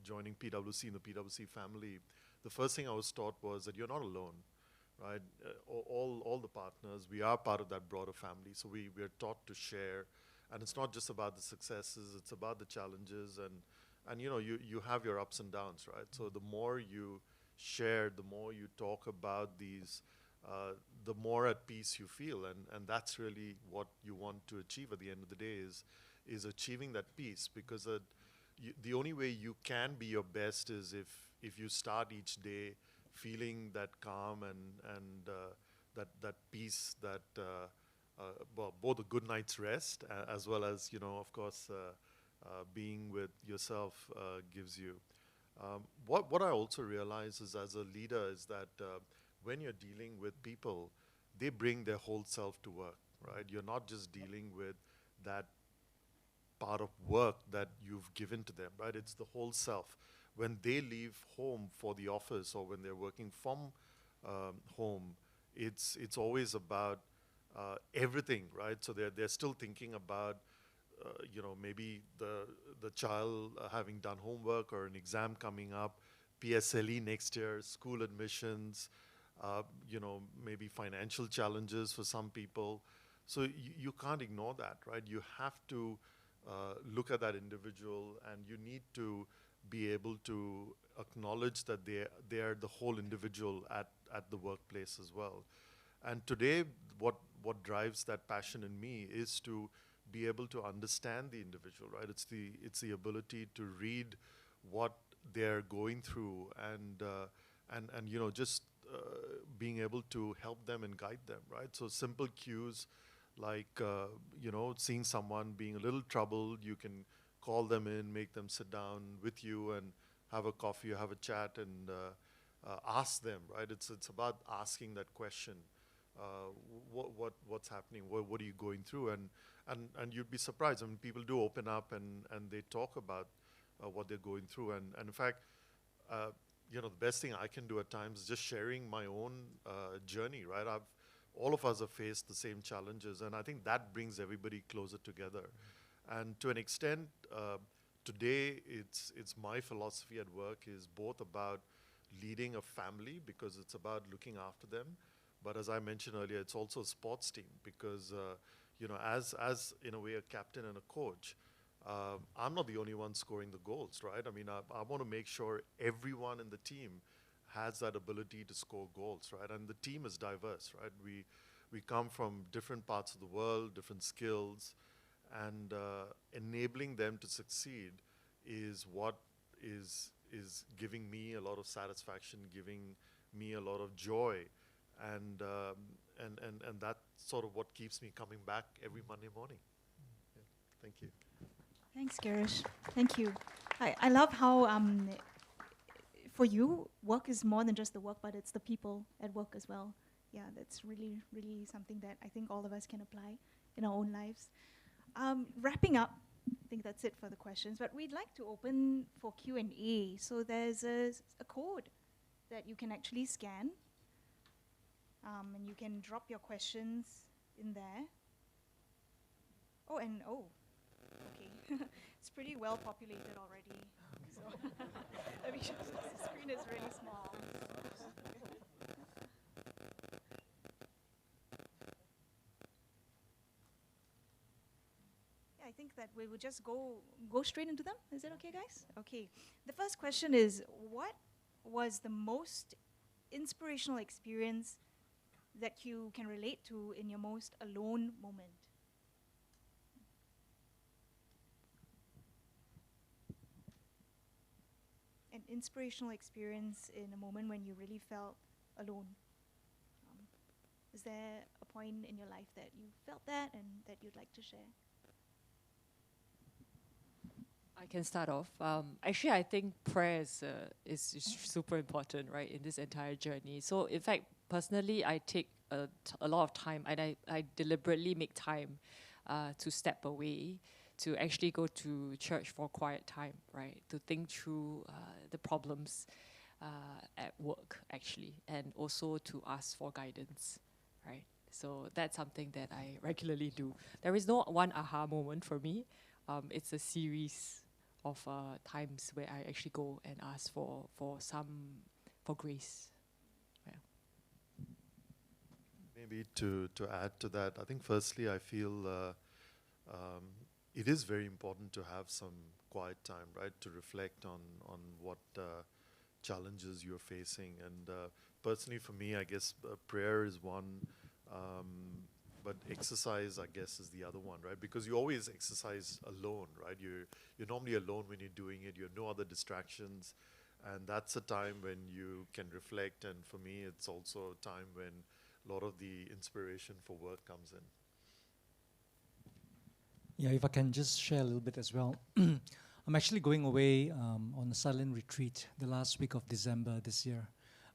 joining PwC, in the PwC family. the first thing I was taught was that you're not alone, right? All the partners, we are part of that broader family. So we're taught to share, and it's not just about the successes, it's about the challenges, and you have your ups and downs, right? So the more you share, the more you talk about these, the more at peace you feel, and that's really what you want to achieve at the end of the day is achieving that peace, because the only way you can be your best is if you start each day feeling that calm and that peace that well, both a good night's rest as well as of course being with yourself gives you. What I also realize is as a leader is that when you're dealing with people, they bring their whole self to work, right? You're not just dealing with that part of work that you've given to them, right? It's the whole self. When they leave home for the office or when they're working from home, it's always about everything, right? So they're still thinking about maybe the child having done homework or an exam coming up, PSLE next year, school admissions, maybe financial challenges for some people. So you can't ignore that, right? You have to look at that individual, and you need to be able to acknowledge that they are the whole individual at the workplace as well. And today, what drives that passion in me is to be able to understand the individual, right? It's the ability to read what they're going through, and just being able to help them and guide them, right? So simple cues like seeing someone being a little troubled, you can call them in, make them sit down with you and have a coffee or have a chat, and ask them, right? It's about asking that question. What's happening? What are you going through? And you'd be surprised. I mean, people do open up and they talk about what they're going through. And in fact, the best thing I can do at times is just sharing my own journey, right? All of us have faced the same challenges, and I think that brings everybody closer together. And to an extent, today it's my philosophy at work is both about leading a family, because it's about looking after them, but as I mentioned earlier, it's also a sports team, because as in a way a captain and a coach, I'm not the only one scoring the goals, right? I mean, I want to make sure everyone in the team has that ability to score goals, right? And the team is diverse, right? We come from different parts of the world, different skills, and enabling them to succeed is what is giving me a lot of satisfaction, giving me a lot of joy, and that's sort of what keeps me coming back every Monday morning. Yeah. Thank you. Thanks, Girish. Thank you. I love how for you, work is more than just the work, but it's the people at work as well. Yeah, that's really, really something that I think all of us can apply in our own lives. Wrapping up, I think that's it for the questions, but we'd like to open for Q&A. So there's a code that you can actually scan, and you can drop your questions in there. Okay. It's pretty well populated already. So let me just, the screen is really small. I think that we would just go straight into them. Is that okay, guys? Okay. The first question is, what was the most inspirational experience that you can relate to in your most alone moment? An inspirational experience in a moment when you really felt alone. Is there a point in your life that you felt that and that you'd like to share? I can start off. Actually, I think prayer is super important, right, in this entire journey. So, in fact, personally, I take a lot of time, and I deliberately make time to step away, to actually go to church for quiet time, right, to think through the problems at work, actually, and also to ask for guidance, right? So that's something that I regularly do. There is no one aha moment for me. It's a series of times where I actually go and ask for some grace. Maybe to add to that, I think firstly I feel it is very important to have some quiet time, right, to reflect on what challenges you're facing. And personally for me, I guess prayer is one, but exercise, I guess, is the other one, right? Because you always exercise alone, right? You're normally alone when you're doing it. You have no other distractions, and that's a time when you can reflect. And for me, it's also a time when a lot of the inspiration for work comes in. Yeah, if I can just share a little bit as well. I'm actually going away on a silent retreat the last week of December this year.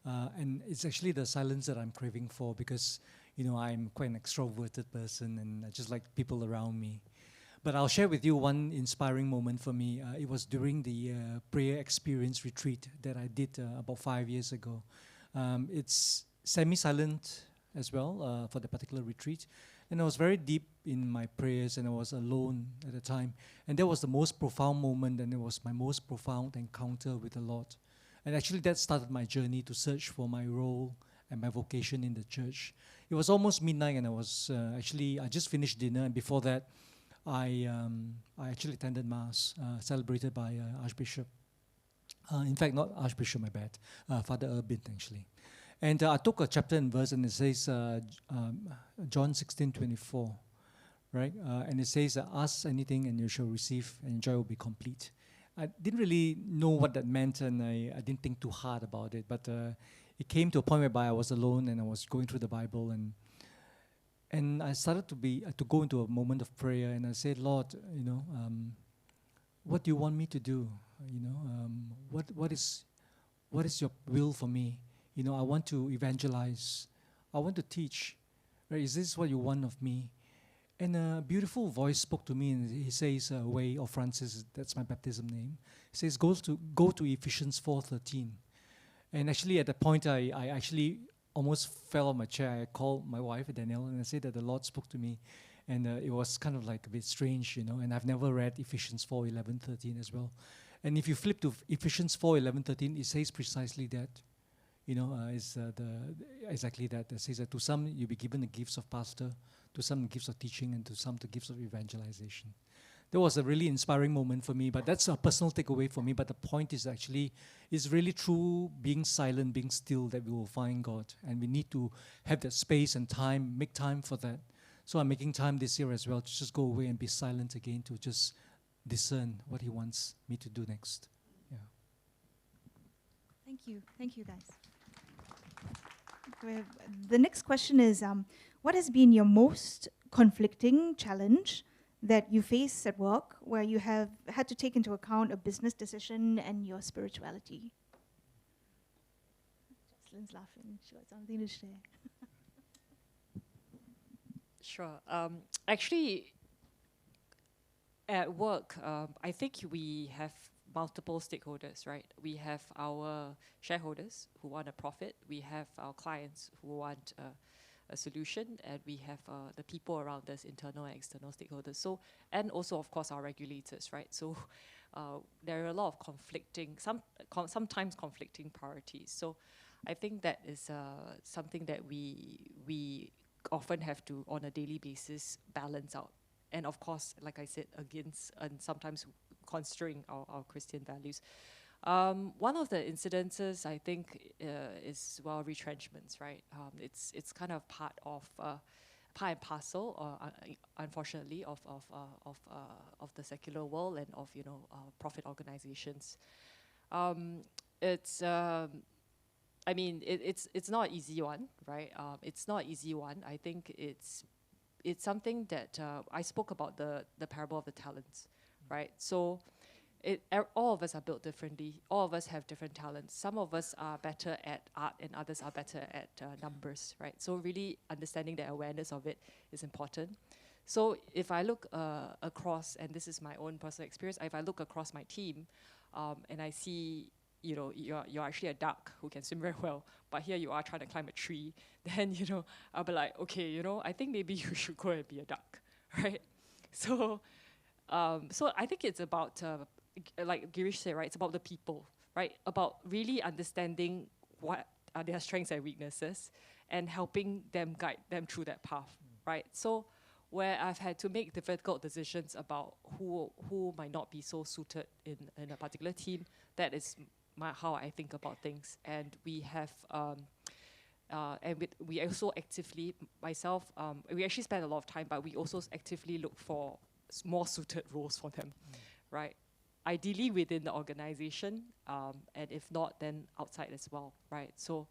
And it's actually the silence that I'm craving for because, you know, I'm quite an extroverted person and I just like people around me. But I'll share with you one inspiring moment for me. It was during the prayer experience retreat that I did about 5 years ago. It's semi-silent as well for the particular retreat. And I was very deep in my prayers and I was alone at the time. And that was the most profound moment and it was my most profound encounter with the Lord. And actually that started my journey to search for my role and my vocation in the church. It was almost midnight and I was I just finished dinner, and before that I actually attended Mass celebrated by Archbishop. In fact, not Archbishop, my bad, Father Urban actually. And I took a chapter and verse, and it says, John 16:24, right? And it says, ask anything and you shall receive, and joy will be complete. I didn't really know what that meant, and I didn't think too hard about it. But it came to a point whereby I was alone, and I was going through the Bible, and I started to go into a moment of prayer, and I said, Lord, you know, what do you want me to do? You know, what is your will for me? You know, I want to evangelize. I want to teach. Right? Is this what you want of me? And a beautiful voice spoke to me, and he says, Way of Francis, that's my baptism name. He says, go to Ephesians 4:13. And actually, at that point, I actually almost fell on my chair. I called my wife, Danielle, and I said that the Lord spoke to me. And it was kind of like a bit strange, you know, and I've never read Ephesians 4:11-13 as well. And if you flip to Ephesians 4:11-13, it says precisely that. You know, exactly that. It says that to some you'll be given the gifts of pastor, to some the gifts of teaching, and to some the gifts of evangelization. That was a really inspiring moment for me, but that's a personal takeaway for me. But the point is actually, it's really through being silent, being still, that we will find God. And we need to have that space and time, make time for that. So I'm making time this year as well to just go away and be silent again, to just discern what He wants me to do next. Yeah. Thank you guys. The next question is, what has been your most conflicting challenge that you face at work, where you have had to take into account a business decision and your spirituality? Jocelyn's laughing. She got something to share. Sure. Actually, at work, I think we have multiple stakeholders, right? We have our shareholders who want a profit. We have our clients who want a solution, and we have the people around us, internal and external stakeholders. So, and also, of course, our regulators, right? So, there are a lot of conflicting, sometimes conflicting priorities. So, I think that is something that we often have to, on a daily basis, balance out. And of course, like I said, against and sometimes considering our Christian values. One of the incidences, I think, is, well, retrenchments, right? It's kind of part and parcel, unfortunately, of the secular world and of, you know, profit organizations. It's not an easy one, right? It's not an easy one. I think it's something that I spoke about the parable of the talents, right? So all of us are built differently. All of us have different talents. Some of us are better at art and others are better at numbers, right? So really understanding the awareness of it is important. So if I look across, and this is my own personal experience, if I look across my team and I see, you know, you're actually a duck who can swim very well, but here you are trying to climb a tree, then, you know, I'll be like, okay, you know, I think maybe you should go and be a duck, right? So I think it's about, like Girish said, right, it's about the people, right? About really understanding what are their strengths and weaknesses, and helping them guide them through that path, right? So where I've had to make difficult decisions about who might not be so suited in a particular team, that is how I think about things. And we have, we also actively, myself, we actually spend a lot of time, but we also actively look for more suited roles for them, right? Ideally within the organization, and if not, then outside as well, right? So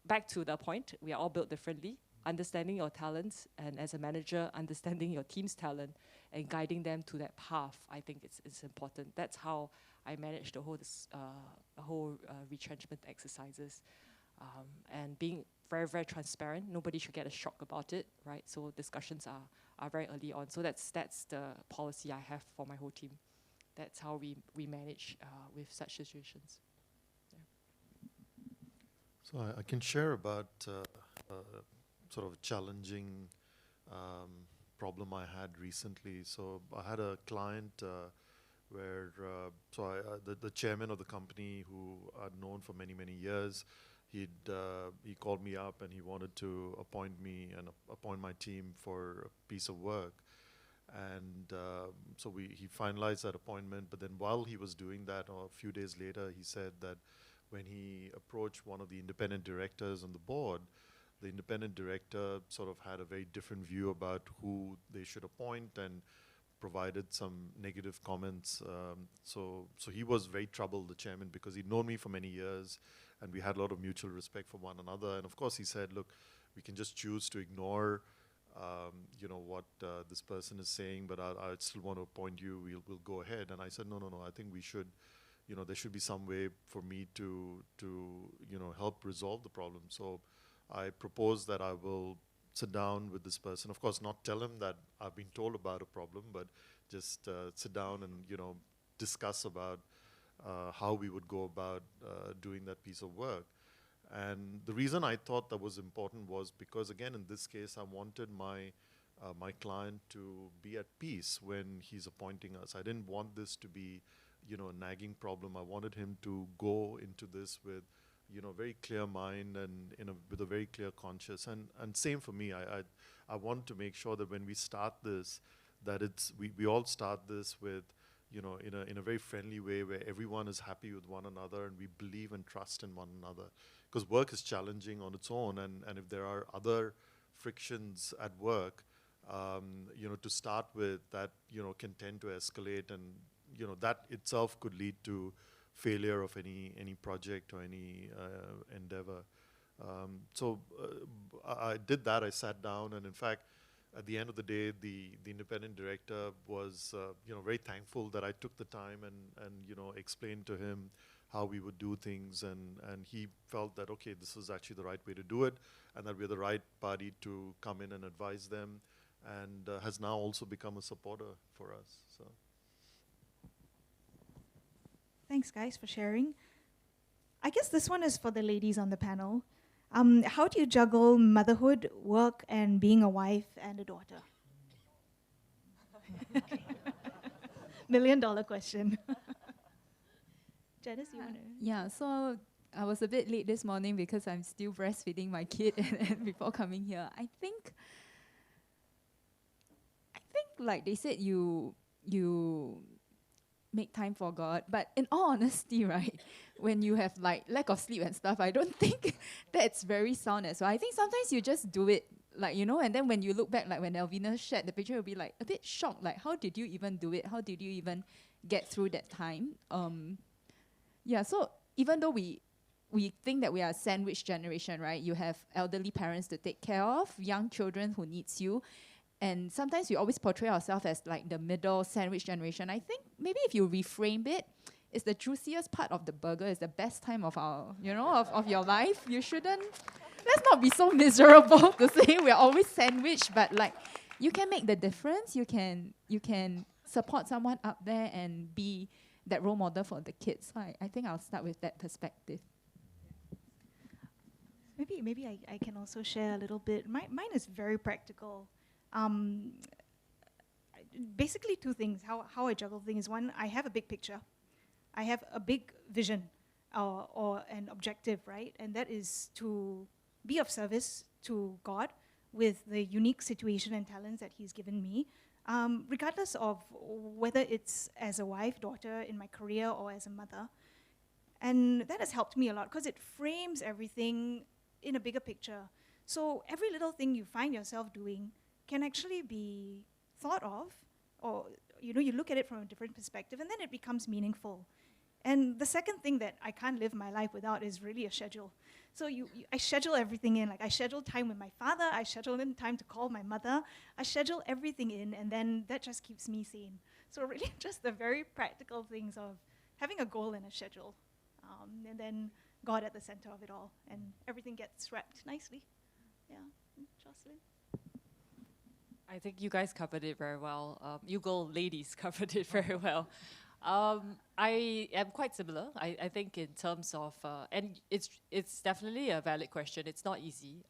back to the point, we are all built differently. Understanding your talents, and as a manager, understanding your team's talent and guiding them to that path, I think it's important. That's how I manage the whole retrenchment exercises, and being very, very transparent. Nobody should get a shock about it, right? So discussions are very early on. So that's the policy I have for my whole team. That's how we manage with such situations. So I can share about sort of a challenging problem I had recently. So I had a client where the chairman of the company, who I'd known for many, many years, he called me up and he wanted to appoint me and appoint my team for a piece of work. And so he finalized that appointment, but then while he was doing that, or a few days later, he said that when he approached one of the independent directors on the board, the independent director sort of had a very different view about who they should appoint and provided some negative comments. So he was very troubled, the chairman, because he'd known me for many years and we had a lot of mutual respect for one another. And of course he said, look, we can just choose to ignore what this person is saying, but I still want to appoint you, we'll go ahead. And I said, no, I think we should, there should be some way for me to help resolve the problem. So I propose that I will sit down with this person. Of course, not tell him that I've been told about a problem, but just sit down and, discuss about how we would go about doing that piece of work. And the reason I thought that was important was because, again, in this case, I wanted my client to be at peace when he's appointing us. I didn't want this to be, a nagging problem. I wanted him to go into this with, very clear mind and with a very clear conscience. And same for me. I want to make sure that when we start this, that we all start this with, in a very friendly way where everyone is happy with one another and we believe and trust in one another. Because work is challenging on its own, and if there are other frictions at work, to start with, that can tend to escalate, and that itself could lead to failure of any project or any endeavor. So I did that. I sat down, and in fact, at the end of the day, the independent director was very thankful that I took the time and explained to him how we would do things, and he felt that, okay, this is actually the right way to do it, and that we're the right party to come in and advise them, and has now also become a supporter for us. So. Thanks, guys, for sharing. I guess this one is for the ladies on the panel. How do you juggle motherhood, work, and being a wife and a daughter? $1 million question. Janice, you want to? Yeah, so I was a bit late this morning because I'm still breastfeeding my kid and before coming here. I think like they said, you make time for God, but in all honesty, right, when you have like lack of sleep and stuff, I don't think that's very sound as well. I think sometimes you just do it, like, and then when you look back, like when Alvina shared the picture, you'll be like a bit shocked, like how did you even do it? How did you even get through that time? Yeah, so even though we think that we are a sandwich generation, right? You have elderly parents to take care of, young children who needs you. And sometimes we always portray ourselves as like the middle sandwich generation. I think maybe if you reframe it, it's the juiciest part of the burger, it's the best time of our, of your life. You shouldn't, let's not be so miserable to say we're always sandwiched, but like you can make the difference. You can support someone up there and be that role model for the kids. So I think I'll start with that perspective. Maybe I can also share a little bit. Mine is very practical. Basically two things, how I juggle things. One, I have a big picture. I have a big vision. or an objective, right? And that is to be of service to God with the unique situation and talents that He's given me, regardless of whether it's as a wife, daughter, in my career, or as a mother. And that has helped me a lot because it frames everything in a bigger picture. So every little thing you find yourself doing can actually be thought of, or you look at it from a different perspective, and then it becomes meaningful. And the second thing that I can't live my life without is really a schedule. So I schedule everything in. Like I schedule time with my father, I schedule in time to call my mother, I schedule everything in, and then that just keeps me sane. So really just the very practical things of having a goal and a schedule. And then God at the center of it all, and everything gets wrapped nicely. Yeah, Jocelyn? I think you guys covered it very well. You girl ladies covered it very well. I am quite similar. I think in terms of, and it's definitely a valid question. It's not easy.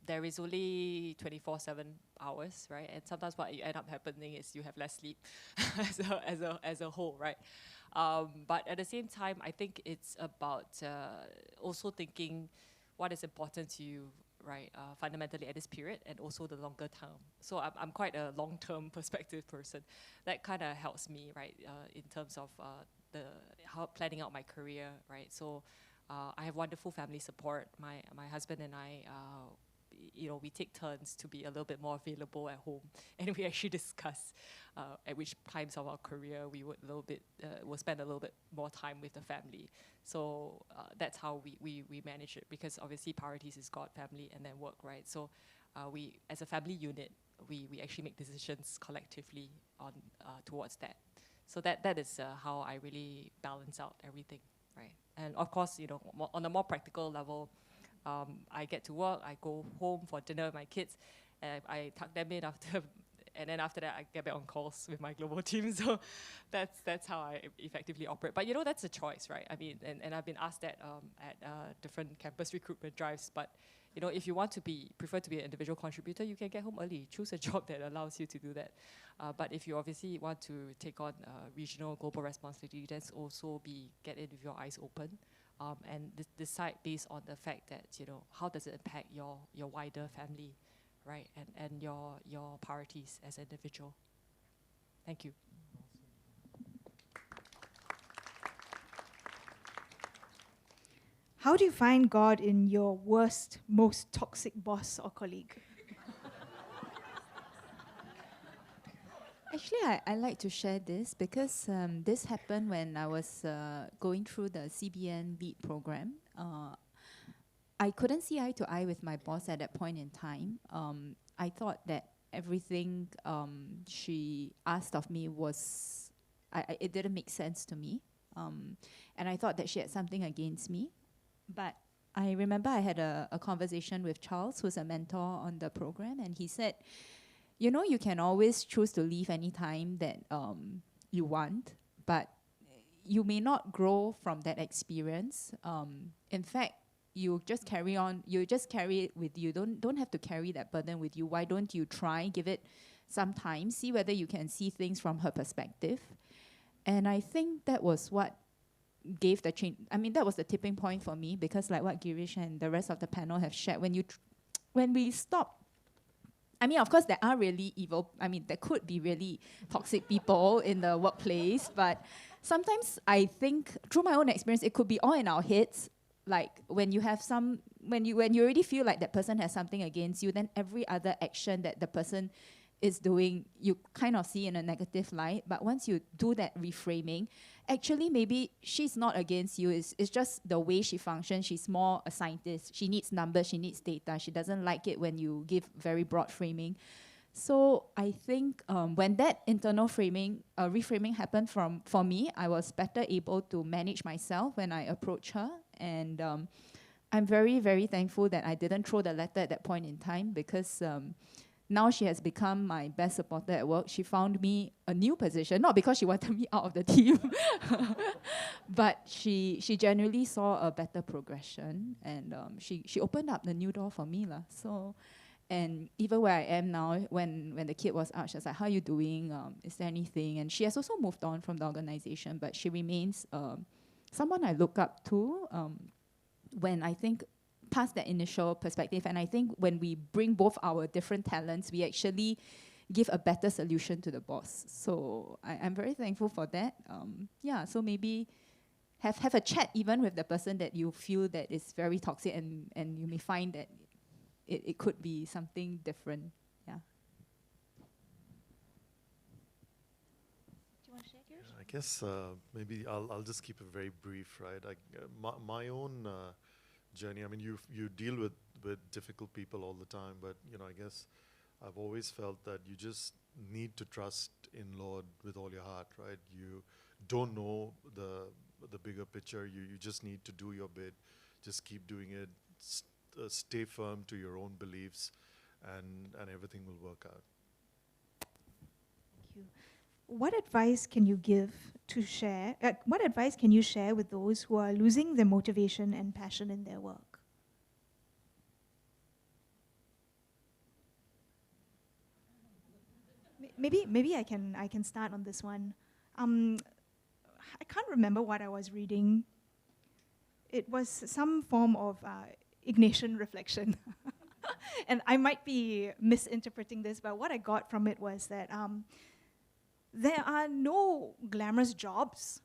There is only 24/7 hours, right? And sometimes what end up happening is you have less sleep as a whole, right? But at the same time, I think it's about also thinking what is important to you, right, fundamentally at this period, and also the longer term. So I'm quite a long-term perspective person. That kind of helps me, right, in terms of how planning out my career, right. So I have wonderful family support. My husband and I, we take turns to be a little bit more available at home, and we actually discuss at which times of our career we would will spend a little bit more time with the family. So that's how we manage it, because obviously priorities is God, family, and then work, right? So we, as a family unit, we actually make decisions collectively on towards that. So that is how I really balance out everything, right? And of course, on a more practical level, I get to work, I go home for dinner with my kids, and I tuck them in after, and then after that I get back on calls with my global team. So that's how I effectively operate. But that's a choice, right? I mean, and I've been asked that at different campus recruitment drives. But if you want to prefer to be an individual contributor, you can get home early. Choose a job that allows you to do that. But if you obviously want to take on regional global responsibility, then also get in with your eyes open. And decide based on the fact that how does it impact your wider family, right, and your priorities as an individual. Thank you. How do you find God in your worst, most toxic boss or colleague? Actually, I like to share this because this happened when I was going through the CBN lead program. I couldn't see eye to eye with my boss at that point in time. I thought that everything she asked of me was, it didn't make sense to me. And I thought that she had something against me. But I remember I had a conversation with Charles, who's a mentor on the program, and he said, you can always choose to leave any time that you want, but you may not grow from that experience. In fact, you just carry on. You just carry it with you. Don't have to carry that burden with you. Why don't you try, give it some time, see whether you can see things from her perspective? And I think that was what gave the change. I mean, that was the tipping point for me, because like what Girish and the rest of the panel have shared, when we stop. I mean, of course, there are really evil, there could be really toxic people in the workplace, but sometimes I think, through my own experience, it could be all in our heads. Like when you already feel like that person has something against you, then every other action that the person is doing, you kind of see in a negative light. But once you do that reframing, actually maybe she's not against you, it's just the way she functions. She's more a scientist. She needs numbers, she needs data. She doesn't like it when you give very broad framing. So I think when that internal reframing happened for me, I was better able to manage myself when I approach her. And I'm very, very thankful that I didn't throw the letter at that point in time, because now she has become my best supporter at work. She found me a new position, not because she wanted me out of the team, but she genuinely saw a better progression, and she opened up the new door for me lah. So, and even where I am now, when the kid was out, she was like, "How are you doing? Is there anything?" And she has also moved on from the organization, but she remains someone I look up to when I think past that initial perspective. And I think when we bring both our different talents, we actually give a better solution to the boss. So I'm very thankful for that. Yeah, so maybe have a chat even with the person that you feel that is very toxic, and you may find that it could be something different. Yeah. Do you want to share, Girish? I guess maybe I'll just keep it very brief, right? My own journey. I mean, you deal with difficult people all the time, but I guess I've always felt that you just need to trust in Lord with all your heart, right? You don't know the bigger picture. You just need to do your bit. Just keep doing it. Stay firm to your own beliefs, and everything will work out. Thank you. What advice can you give to share? What advice can you share with those who are losing their motivation and passion in their work? Maybe I can start on this one. I can't remember what I was reading. It was some form of Ignatian reflection. And I might be misinterpreting this, but what I got from it was that there are no glamorous jobs,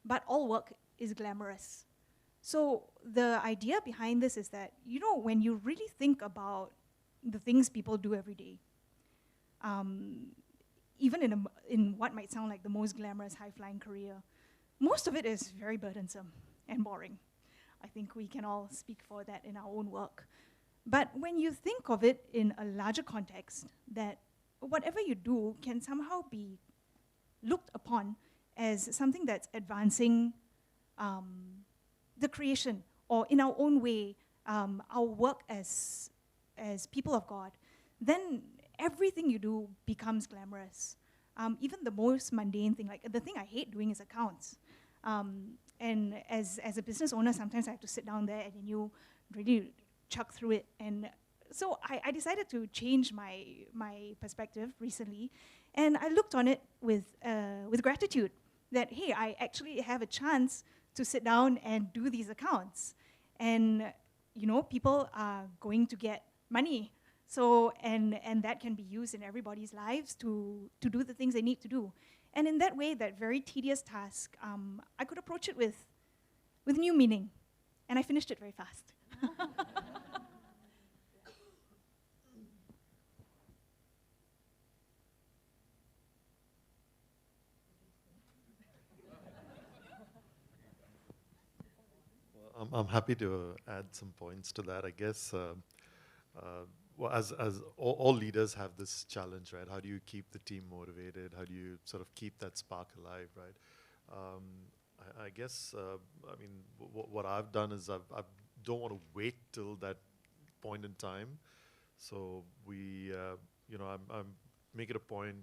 but all work is glamorous. So the idea behind this is that, when you really think about the things people do every day, even in what might sound like the most glamorous high-flying career, most of it is very burdensome and boring. I think we can all speak for that in our own work. But when you think of it in a larger context, that whatever you do can somehow be looked upon as something that's advancing the creation, or in our own way, our work as people of God, then everything you do becomes glamorous. Even the most mundane thing, like the thing I hate doing is accounts. And as a business owner, sometimes I have to sit down there and you really chuck through it. And so I decided to change my perspective recently, and I looked on it with gratitude that, hey, I actually have a chance to sit down and do these accounts. And people are going to get money. So, and that can be used in everybody's lives to do the things they need to do. And in that way, that very tedious task, I could approach it with new meaning. And I finished it very fast. Well, I'm happy to add some points to that. I guess well, as all leaders have this challenge, right? How do you keep the team motivated? How do you sort of keep that spark alive, right? I guess, I mean, what I've done is I don't want to wait till that point in time. So we, I'm make it a point,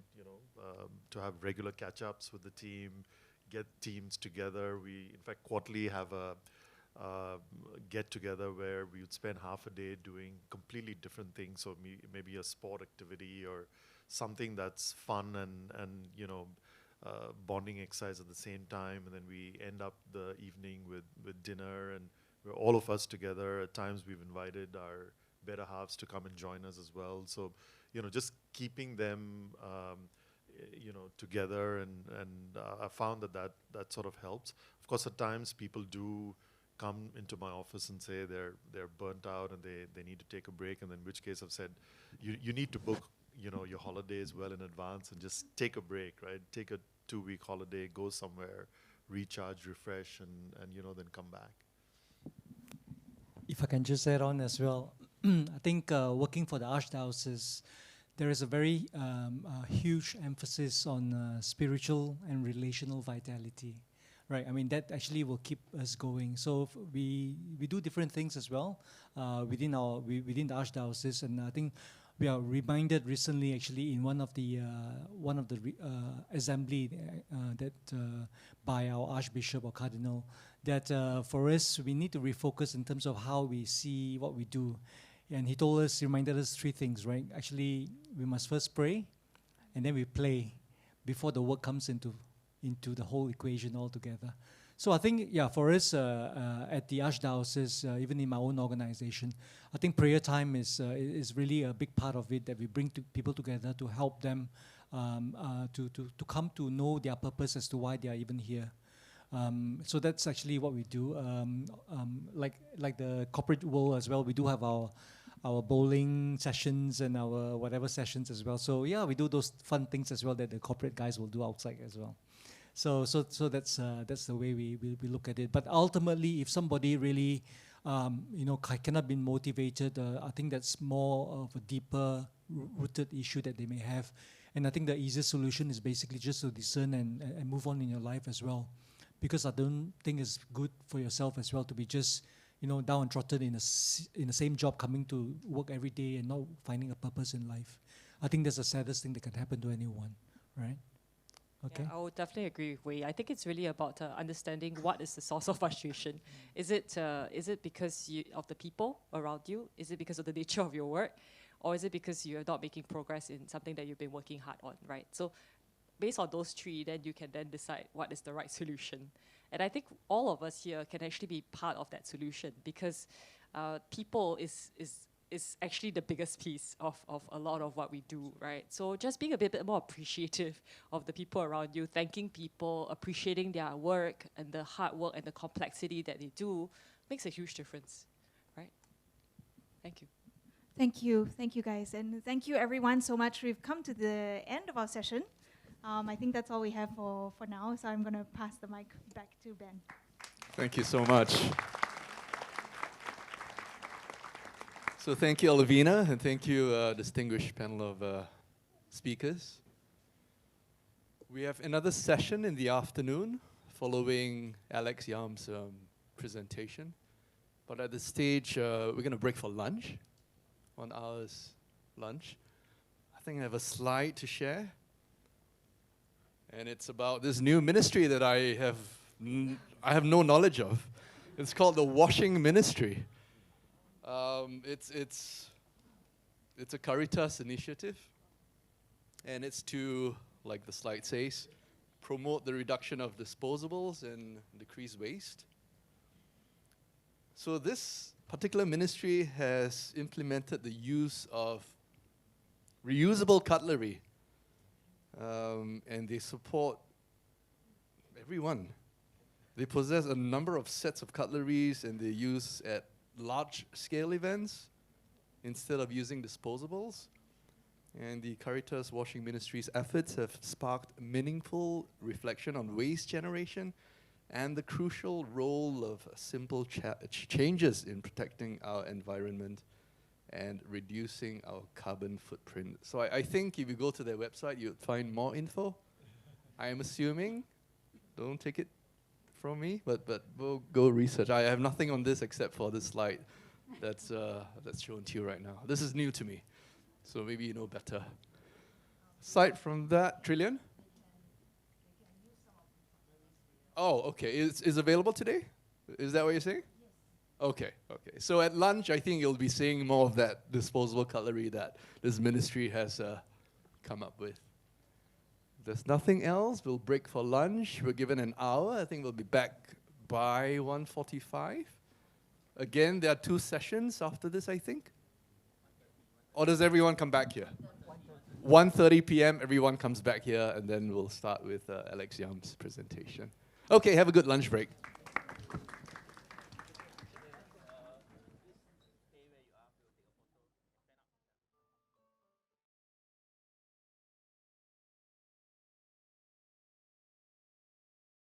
to have regular catch-ups with the team, get teams together. We, in fact, quarterly have a get together where we would spend half a day doing completely different things. So maybe a sport activity or something that's fun and bonding exercise at the same time. And then we end up the evening with dinner, and we're all of us together. At times we've invited our better halves to come and join us as well. So, just keeping them, together, and I found that sort of helps. Of course, at times people do come into my office and say they're burnt out and they need to take a break, and in which case I've said, you need to book your holidays well in advance and just take a break, right? Take a 2-week holiday, go somewhere, recharge, refresh, and then come back. If I can just add on as well, I think working for the Archdiocese, there is a very huge emphasis on spiritual and relational vitality. Right, I mean, that actually will keep us going. So we do different things as well within the Archdiocese, and I think we are reminded recently, actually, in one of the assembly that by our Archbishop or Cardinal, that for us we need to refocus in terms of how we see what we do, and he reminded us 3 things. Right, actually, we must first pray, and then we play before the work comes into the whole equation altogether. So I think, yeah, for us at the Archdiocese, even in my own organization, I think prayer time is really a big part of it, that we bring people together to help them to come to know their purpose as to why they are even here. So that's actually what we do. Like the corporate world as well, we do have our bowling sessions and our whatever sessions as well. So yeah, we do those fun things as well that the corporate guys will do outside as well. So that's the way we look at it. But ultimately, if somebody really cannot be motivated, I think that's more of a deeper rooted issue that they may have. And I think the easiest solution is basically just to discern and move on in your life as well. Because I don't think it's good for yourself as well to be just downtrodden in the same job, coming to work every day and not finding a purpose in life. I think that's the saddest thing that can happen to anyone, right? Okay. Yeah, I would definitely agree with Wei. I think it's really about understanding what is the source of frustration. Is it because of the people around you? Is it because of the nature of your work? Or is it because you're not making progress in something that you've been working hard on, right? So based on those three, then you can then decide what is the right solution. And I think all of us here can actually be part of that solution, because people is actually the biggest piece of a lot of what we do, right? So just being a bit more appreciative of the people around you, thanking people, appreciating their work and the hard work and the complexity that they do makes a huge difference, right? Thank you. Thank you guys, and thank you everyone so much. We've come to the end of our session. I think that's all we have for now, so I'm going to pass the mic back to Ben. Thank you so much. So thank you, Alvina, and thank you, distinguished panel of speakers. We have another session in the afternoon following Alex Yam's presentation. But at this stage, we're going to break for lunch, 1 hour's lunch. I think I have a slide to share. And it's about this new ministry that I have no knowledge of. It's called the washing ministry. It's a Caritas initiative, and it's to, like the slide says, promote the reduction of disposables and decrease waste. So this particular ministry has implemented the use of reusable cutlery, and they support everyone. They possess a number of sets of cutleries, and they use at large-scale events instead of using disposables. And the Caritas Washing Ministry's efforts have sparked meaningful reflection on waste generation and the crucial role of simple changes in protecting our environment and reducing our carbon footprint. So I think if you go to their website, you'll find more info. I am assuming, don't take it from me, but we'll go research. I have nothing on this except for this slide that's shown to you right now. This is new to me, so maybe you know better. Aside from that, Trillion? Oh, okay. Is available today? Is that what you're saying? Yes. Okay. So at lunch, I think you'll be seeing more of that disposable cutlery that this ministry has come up with. If there's nothing else, we'll break for lunch. We're given an hour. I think we'll be back by 1:45. Again, there are 2 sessions after this, I think. Or does everyone come back here? 1:30 p.m., everyone comes back here, and then we'll start with Alex Yam's presentation. Okay, have a good lunch break.